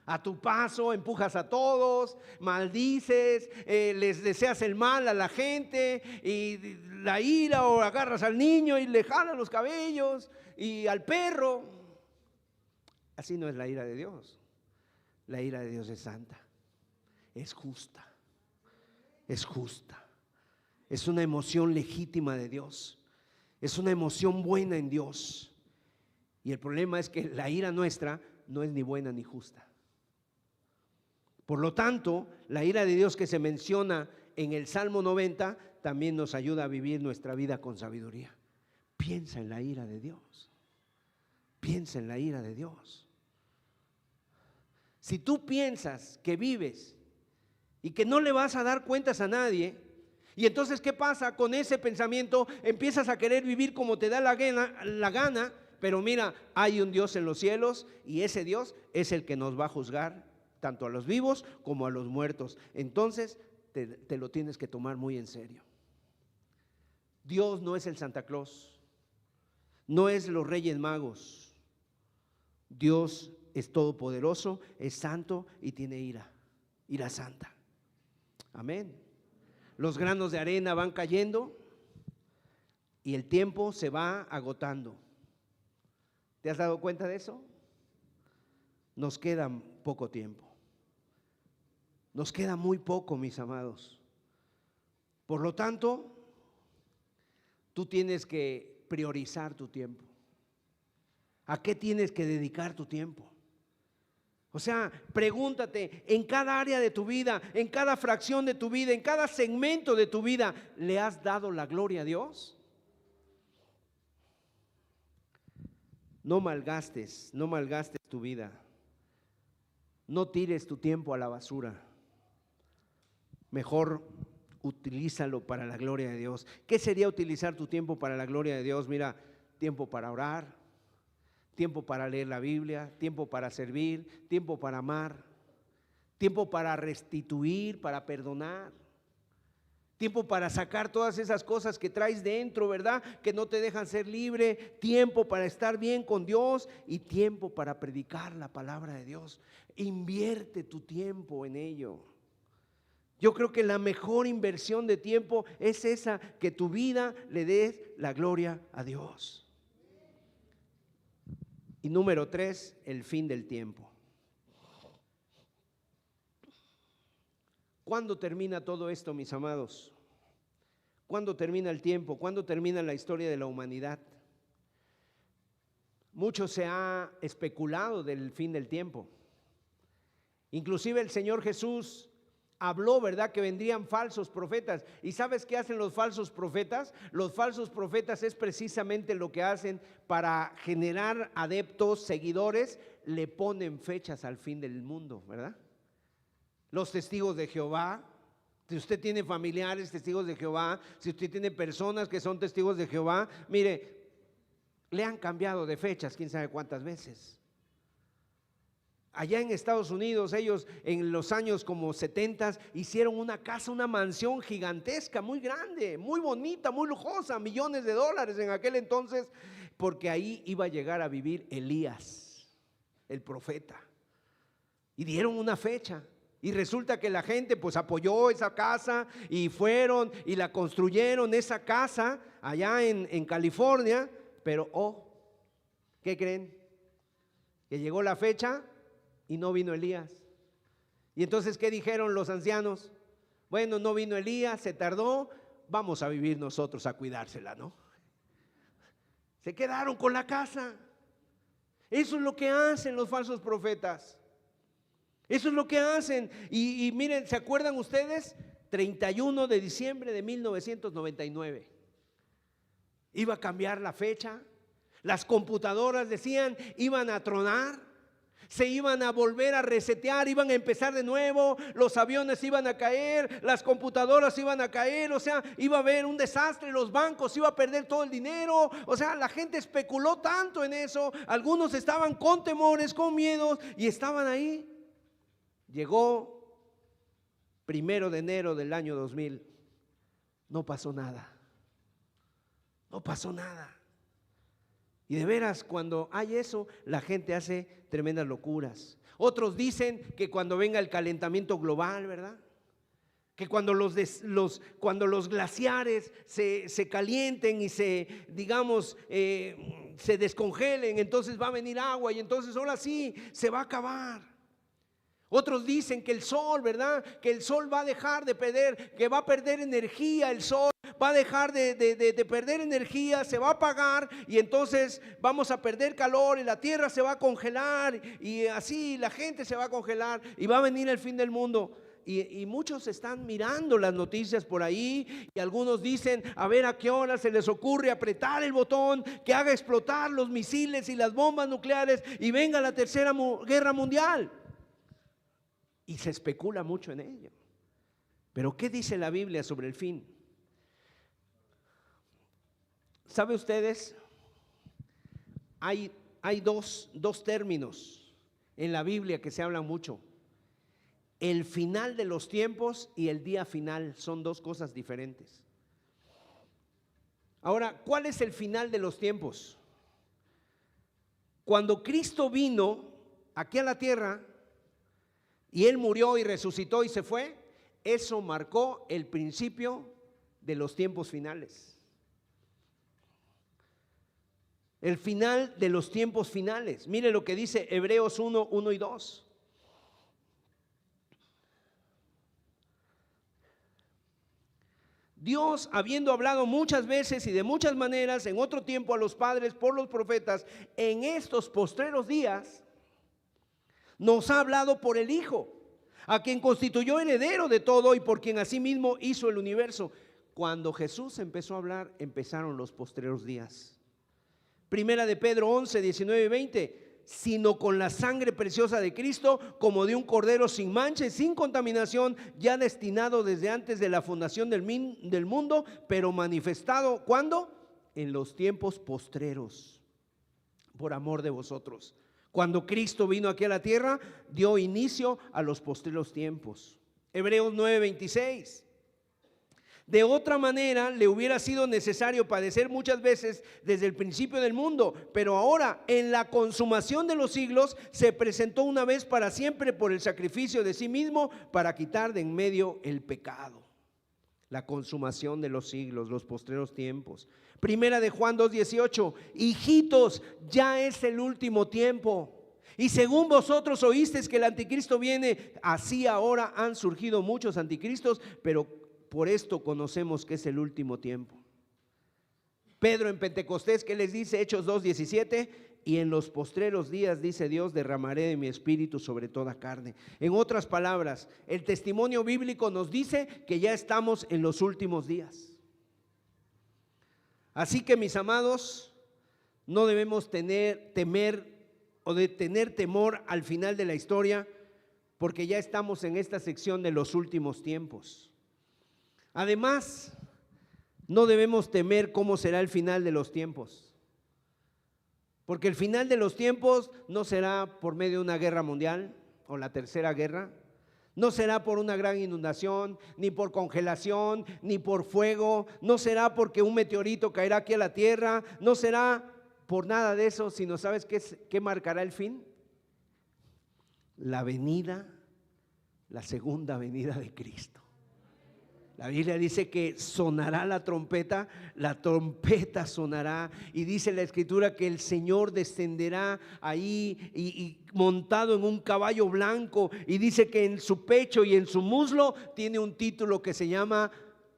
A tu paso empujas a todos, maldices, les deseas el mal a la gente, y la ira, o agarras al niño y le jalas los cabellos, y al perro. Así no es la ira de Dios. La ira de Dios es santa, es justa, es justa. Es una emoción legítima de Dios, es una emoción buena en Dios. Y el problema es que la ira nuestra no es ni buena ni justa. Por lo tanto, la ira de Dios que se menciona en el Salmo 90 también nos ayuda a vivir nuestra vida con sabiduría. Piensa en la ira de Dios. Piensa en la ira de Dios. Si tú piensas que vives y que no le vas a dar cuentas a nadie, y entonces ¿qué pasa? Con ese pensamiento empiezas a querer vivir como te da la gana, pero mira, hay un Dios en los cielos, y ese Dios es el que nos va a juzgar tanto a los vivos como a los muertos. Entonces te lo tienes que tomar muy en serio. Dios no es el Santa Claus, no es los Reyes Magos. Dios es todopoderoso, es santo y tiene ira santa. Amén. Los granos de arena van cayendo y el tiempo se va agotando. ¿Te has dado cuenta de eso? Nos queda poco tiempo. Nos queda muy poco, mis amados. Por lo tanto, tú tienes que priorizar tu tiempo. ¿A qué tienes que dedicar tu tiempo? O sea, pregúntate, en cada área de tu vida, en cada fracción de tu vida, en cada segmento de tu vida, ¿le has dado la gloria a Dios? No malgastes tu vida. No tires tu tiempo a la basura. Mejor utilízalo para la gloria de Dios. ¿Qué sería utilizar tu tiempo para la gloria de Dios? Mira, tiempo para orar, tiempo para leer la Biblia, tiempo para servir, tiempo para amar, tiempo para restituir, para perdonar, tiempo para sacar todas esas cosas que traes dentro, ¿verdad? Que no te dejan ser libre, tiempo para estar bien con Dios y tiempo para predicar la palabra de Dios. Invierte tu tiempo en ello. Yo creo que la mejor inversión de tiempo es esa, que tu vida le des la gloria a Dios. Y número 3, el fin del tiempo. ¿Cuándo termina todo esto, mis amados? ¿Cuándo termina el tiempo? ¿Cuándo termina la historia de la humanidad? Mucho se ha especulado del fin del tiempo. Inclusive el Señor Jesús habló, ¿verdad?, que vendrían falsos profetas. ¿Y sabes qué hacen los falsos profetas? Los falsos profetas es precisamente lo que hacen para generar adeptos, seguidores. Le ponen fechas al fin del mundo, ¿verdad? Los testigos de Jehová, si usted tiene familiares testigos de Jehová, si usted tiene personas que son testigos de Jehová, mire, le han cambiado de fechas quién sabe cuántas veces. Allá en Estados Unidos, ellos en los años como 70 hicieron una casa, una mansión gigantesca, muy grande, muy bonita, muy lujosa, millones de dólares en aquel entonces, porque ahí iba a llegar a vivir Elías, el profeta. Y dieron una fecha. Y resulta que la gente pues apoyó esa casa y fueron y la construyeron, esa casa allá en California. Pero ¿qué creen? Que llegó la fecha y no vino Elías. Y entonces, ¿qué dijeron los ancianos? Bueno, no vino Elías, se tardó, vamos a vivir nosotros a cuidársela, ¿no? Se quedaron con la casa. Eso es lo que hacen los falsos profetas. Eso es lo que hacen. Y miren, ¿se acuerdan ustedes? 31 de diciembre de 1999. Iba a cambiar la fecha. Las computadoras decían, iban a tronar. Se iban a volver a resetear, iban a empezar de nuevo, los aviones iban a caer, las computadoras iban a caer, o sea, iba a haber un desastre, los bancos iban a perder todo el dinero, o sea, la gente especuló tanto en eso, algunos estaban con temores, con miedos y estaban ahí. Llegó 1 de enero del año 2000, no pasó nada, no pasó nada. Y de veras, cuando hay eso, la gente hace tremendas locuras. Otros dicen que cuando venga el calentamiento global, ¿verdad? Que cuando cuando los glaciares se calienten y se descongelen, entonces va a venir agua y entonces ahora sí se va a acabar. Otros dicen que el sol, ¿verdad? Que el sol va a dejar de perder, que va a perder energía, el sol va a dejar de perder energía, se va a apagar y entonces vamos a perder calor y la tierra se va a congelar y así la gente se va a congelar y va a venir el fin del mundo. Y muchos están mirando las noticias por ahí y algunos dicen, a ver a qué hora se les ocurre apretar el botón que haga explotar los misiles y las bombas nucleares y venga la tercera guerra mundial. Y se especula mucho en ello. Pero ¿qué dice la Biblia sobre el fin? ¿Sabe ustedes? Hay dos términos en la Biblia que se hablan mucho. El final de los tiempos y el día final son dos cosas diferentes. Ahora, ¿cuál es el final de los tiempos? Cuando Cristo vino aquí a la tierra y Él murió y resucitó y se fue, eso marcó el principio de los tiempos finales. El final de los tiempos finales. Mire lo que dice Hebreos 1, 1 y 2. Dios, habiendo hablado muchas veces y de muchas maneras en otro tiempo a los padres por los profetas, en estos postreros días nos ha hablado por el Hijo, a quien constituyó heredero de todo y por quien asimismo hizo el universo. Cuando Jesús empezó a hablar, empezaron los postreros días. Primera de Pedro 11, 19 y 20. Sino con la sangre preciosa de Cristo, como de un cordero sin mancha y sin contaminación, ya destinado desde antes de la fundación del mundo, pero manifestado, ¿cuándo? En los tiempos postreros, por amor de vosotros. Cuando Cristo vino aquí a la tierra, dio inicio a los postreros tiempos. Hebreos 9, 26. De otra manera le hubiera sido necesario padecer muchas veces desde el principio del mundo, pero ahora en la consumación de los siglos se presentó una vez para siempre por el sacrificio de sí mismo para quitar de en medio el pecado. La consumación de los siglos, los postreros tiempos. Primera de Juan 2:18, hijitos, ya es el último tiempo. Y según vosotros oísteis que el anticristo viene, así ahora han surgido muchos anticristos, pero por esto conocemos que es el último tiempo. Pedro en Pentecostés, ¿qué les dice? Hechos 2:17, y en los postreros días, dice Dios, derramaré de mi espíritu sobre toda carne. En otras palabras, el testimonio bíblico nos dice que ya estamos en los últimos días. Así que, mis amados, no debemos tener temor al final de la historia, porque ya estamos en esta sección de los últimos tiempos. Además, no debemos temer cómo será el final de los tiempos, porque el final de los tiempos no será por medio de una guerra mundial o la tercera guerra, no será por una gran inundación, ni por congelación, ni por fuego, no será porque un meteorito caerá aquí a la tierra, no será por nada de eso, sino ¿sabes qué marcará el fin? La segunda venida de Cristo. La Biblia dice que sonará la trompeta sonará, y dice la Escritura que el Señor descenderá ahí y montado en un caballo blanco, y dice que en su pecho y en su muslo tiene un título que se llama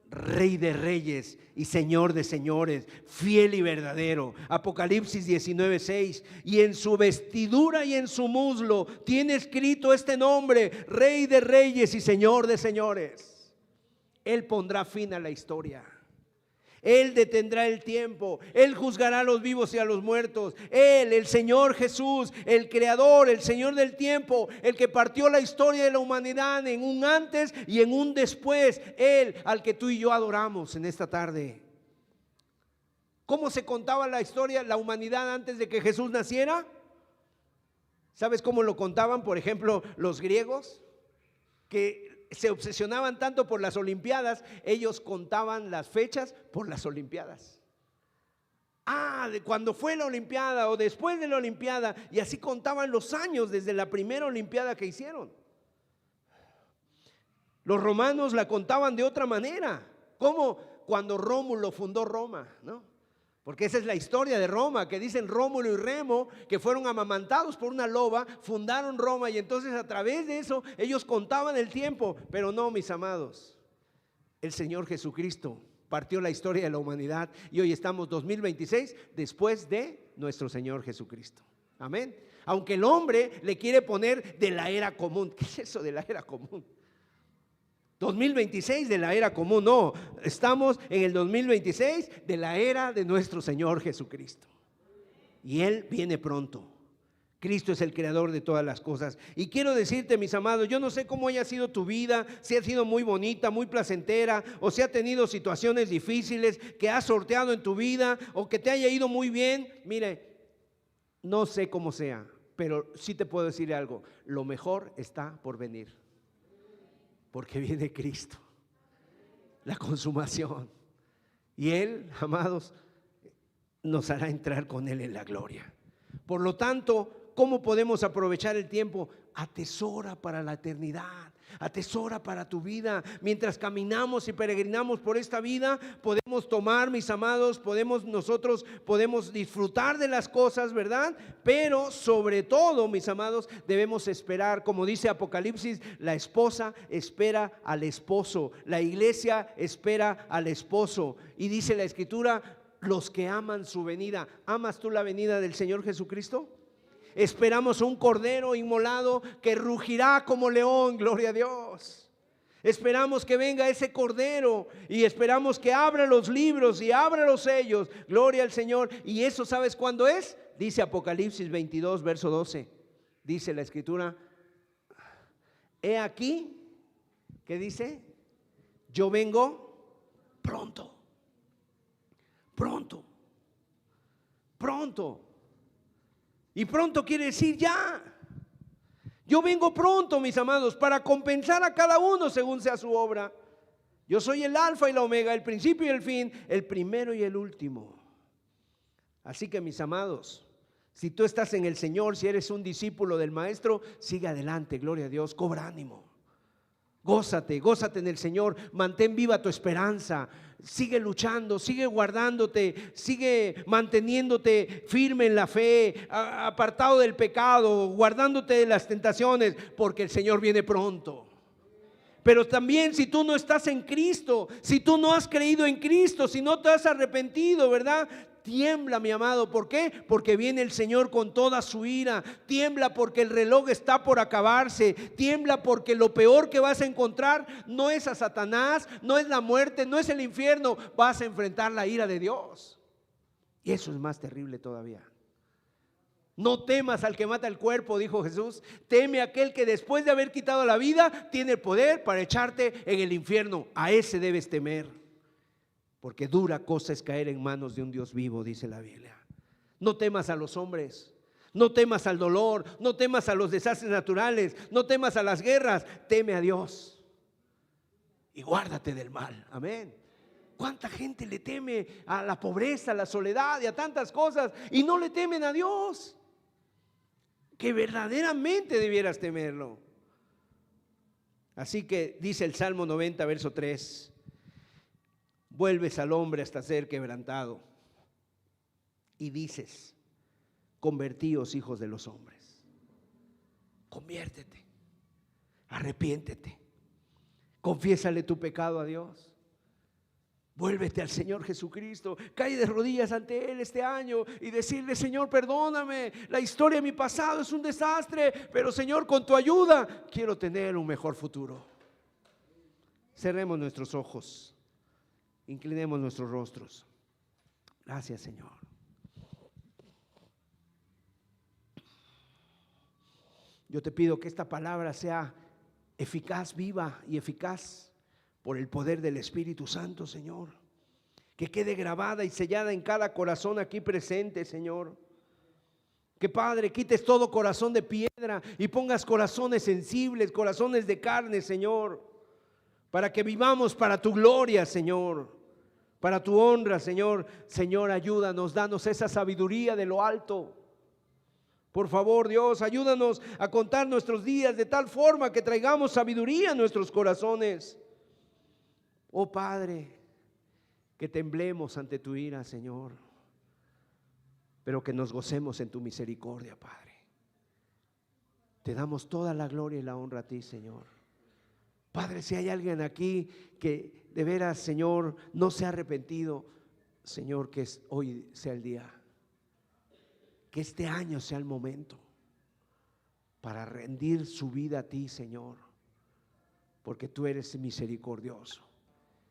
Rey de Reyes y Señor de Señores, fiel y verdadero. Apocalipsis 19:6. Y en su vestidura y en su muslo tiene escrito este nombre: Rey de Reyes y Señor de Señores. Él pondrá fin a la historia. Él detendrá el tiempo. Él juzgará a los vivos y a los muertos. Él, el Señor Jesús, el Creador, el Señor del tiempo, el que partió la historia de la humanidad en un antes y en un después. Él, al que tú y yo adoramos en esta tarde. ¿Cómo se contaba la historia, la humanidad antes de que Jesús naciera? ¿Sabes cómo lo contaban? Por ejemplo, los griegos, que se obsesionaban tanto por las olimpiadas, ellos contaban las fechas por las olimpiadas. De cuando fue la olimpiada o después de la olimpiada, y así contaban los años desde la primera olimpiada que hicieron. Los romanos la contaban de otra manera, como cuando Rómulo fundó Roma, ¿no? Porque esa es la historia de Roma, que dicen Rómulo y Remo, que fueron amamantados por una loba, fundaron Roma, y entonces a través de eso ellos contaban el tiempo. Pero no, mis amados, el Señor Jesucristo partió la historia de la humanidad y hoy estamos 2026 después de nuestro Señor Jesucristo. Amén. Aunque el hombre le quiere poner de la era común. ¿Qué es eso de la era común? 2026 de la era común, no, estamos en el 2026 de la era de nuestro Señor Jesucristo. Y Él viene pronto. Cristo es el creador de todas las cosas. Y quiero decirte, mis amados, yo no sé cómo haya sido tu vida, si ha sido muy bonita, muy placentera, o si ha tenido situaciones difíciles que has sorteado en tu vida, o que te haya ido muy bien. Mire, no sé cómo sea, pero sí te puedo decir algo: lo mejor está por venir. Porque viene Cristo, la consumación. Y Él, amados, nos hará entrar con Él en la gloria. Por lo tanto, ¿cómo podemos aprovechar el tiempo? Atesora para la eternidad, atesora para tu vida. Mientras caminamos y peregrinamos por esta vida, podemos tomar, mis amados, nosotros podemos disfrutar de las cosas, ¿verdad? Pero sobre todo, mis amados, debemos esperar. Como dice Apocalipsis, la esposa espera al esposo, la iglesia espera al esposo. Y dice la Escritura, los que aman su venida. ¿Amas tú la venida del Señor Jesucristo? Esperamos un cordero inmolado que rugirá como león, gloria a Dios. Esperamos que venga ese cordero y esperamos que abra los libros y abra los sellos, gloria al Señor. ¿Y eso sabes cuándo es? Dice Apocalipsis 22, verso 12. Dice la Escritura: he aquí, ¿qué dice? Yo vengo pronto, pronto, pronto. Y pronto quiere decir ya. Yo vengo pronto, mis amados, para compensar a cada uno según sea su obra. Yo soy el alfa y la omega, el principio y el fin, el primero y el último. Así que, mis amados, si tú estás en el Señor, si eres un discípulo del Maestro, sigue adelante, gloria a Dios, cobra ánimo. Gózate, gózate en el Señor, mantén viva tu esperanza, sigue luchando, sigue guardándote, sigue manteniéndote firme en la fe, apartado del pecado, guardándote de las tentaciones, porque el Señor viene pronto. Pero también, si tú no estás en Cristo, si tú no has creído en Cristo, si no te has arrepentido, ¿verdad? Tiembla, mi amado. ¿Por qué? Porque viene el Señor con toda su ira. Tiembla porque el reloj está por acabarse. Tiembla porque lo peor que vas a encontrar no es a Satanás, no es la muerte, no es el infierno. Vas a enfrentar la ira de Dios. Y eso es más terrible todavía. No temas al que mata el cuerpo, dijo Jesús. Teme a aquel que después de haber quitado la vida tiene el poder para echarte en el infierno. A ese debes temer. Porque dura cosa es caer en manos de un Dios vivo, dice la Biblia. No temas a los hombres, no temas al dolor, no temas a los desastres naturales, no temas a las guerras, teme a Dios y guárdate del mal. Amén. ¿Cuánta gente le teme a la pobreza, a la soledad y a tantas cosas y no le temen a Dios? Que verdaderamente debieras temerlo. Así que dice el Salmo 90, verso 3: vuelves al hombre hasta ser quebrantado. Y dices: convertíos, hijos de los hombres. Conviértete, arrepiéntete, confiésale tu pecado a Dios. Vuélvete al Señor Jesucristo, cae de rodillas ante Él este año y decirle: Señor, perdóname, la historia de mi pasado es un desastre, pero Señor, con tu ayuda quiero tener un mejor futuro. Cerremos nuestros ojos, inclinemos nuestros rostros. Gracias, Señor. Yo te pido que esta palabra sea eficaz, viva y eficaz por el poder del Espíritu Santo, Señor. Que quede grabada y sellada en cada corazón aquí presente, Señor. Que, Padre, quites todo corazón de piedra y pongas corazones sensibles, corazones de carne, Señor, para que vivamos para tu gloria, Señor, para tu honra, Señor. Señor, ayúdanos, danos esa sabiduría de lo alto. Por favor, Dios, ayúdanos a contar nuestros días de tal forma que traigamos sabiduría a nuestros corazones. Oh Padre, que temblemos ante tu ira, Señor, pero que nos gocemos en tu misericordia, Padre. Te damos toda la gloria y la honra a ti, Señor. Padre, si hay alguien aquí que de veras, Señor, no se ha arrepentido, Señor, que hoy sea el día. Que este año sea el momento para rendir su vida a ti, Señor, porque tú eres misericordioso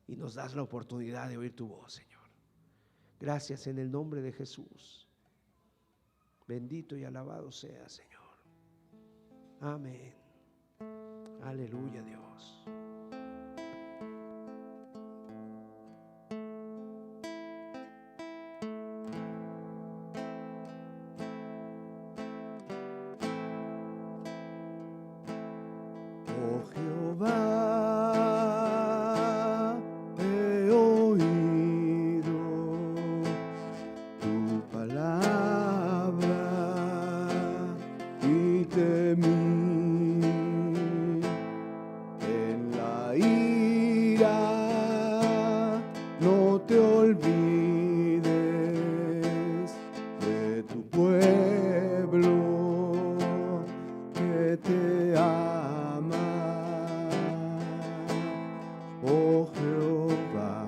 y nos das la oportunidad de oír tu voz, Señor. Gracias en el nombre de Jesús. Bendito y alabado sea, Señor. Amén. Aleluya, Dios. Oh Jehová, he oído tu palabra y temí. En la ira no te olvides de tu pueblo que te ama. Oh Jehová,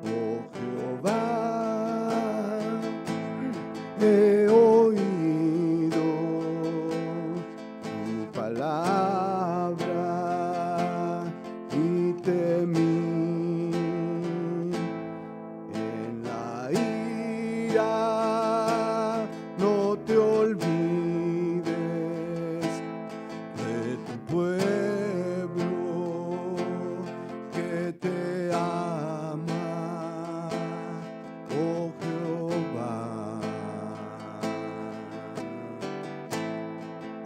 oh Jehová, he oído tu palabra y temí. En la ira no te olvides de tu pueblo que te ama. Oh Jehová,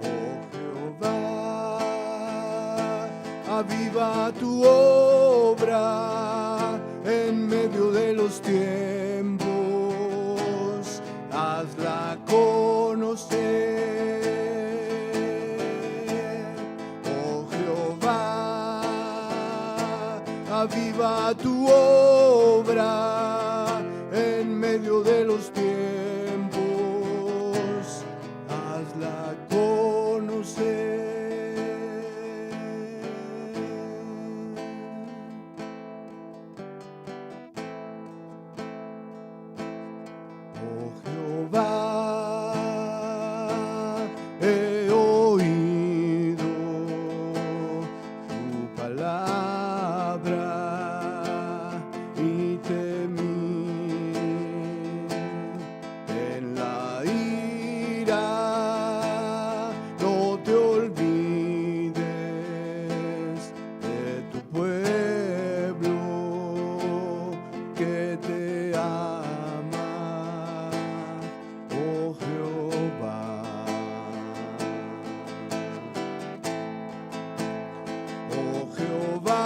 oh Jehová, aviva tu obra en medio de los tiempos, hazla conocer. Oh Jehová, aviva tu obra en medio de los tiempos, hazla conocer. Oh Jehová, he oído tu palabra y temí. En la ira no te olvides de tu pueblo que te ama. Oh Jehová, oh Jehová,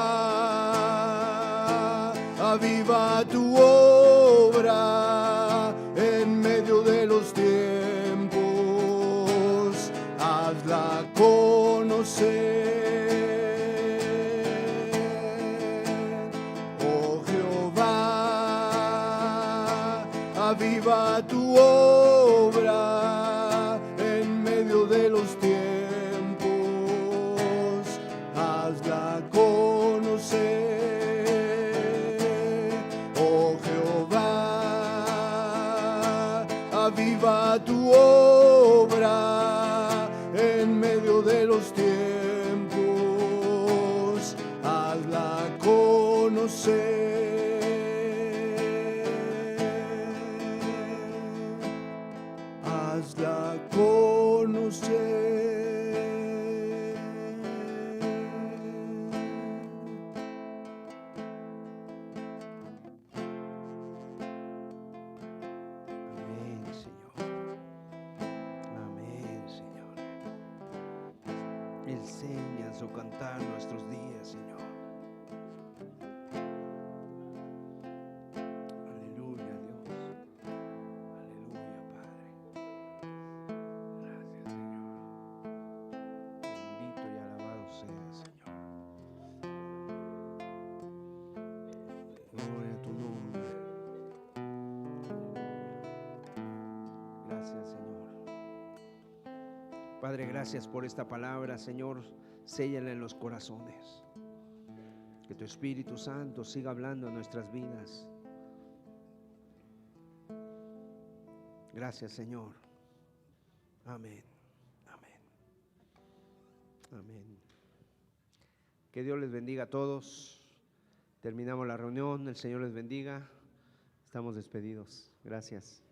aviva tu obra en medio de los tiempos, hazla conocer. aviva tu obra en medio de los tiempos, hazla conocer, oh Jehová, aviva tu obra en medio de los tiempos, hazla conocer. Hazla conocer. Amén, Señor. Amén, Señor. Enséñanos a cantar nuestros días, Señor. Aleluya, Dios. Aleluya, Padre. Gracias, Señor. Bendito y alabado seas, Señor. Gloria a tu nombre. Gracias, Señor. Padre, gracias por esta palabra, Señor. Séllala en los corazones. Que tu Espíritu Santo siga hablando en nuestras vidas. Gracias, Señor. Amén. Amén. Amén. Que Dios les bendiga a todos. Terminamos la reunión. El Señor les bendiga. Estamos despedidos. Gracias.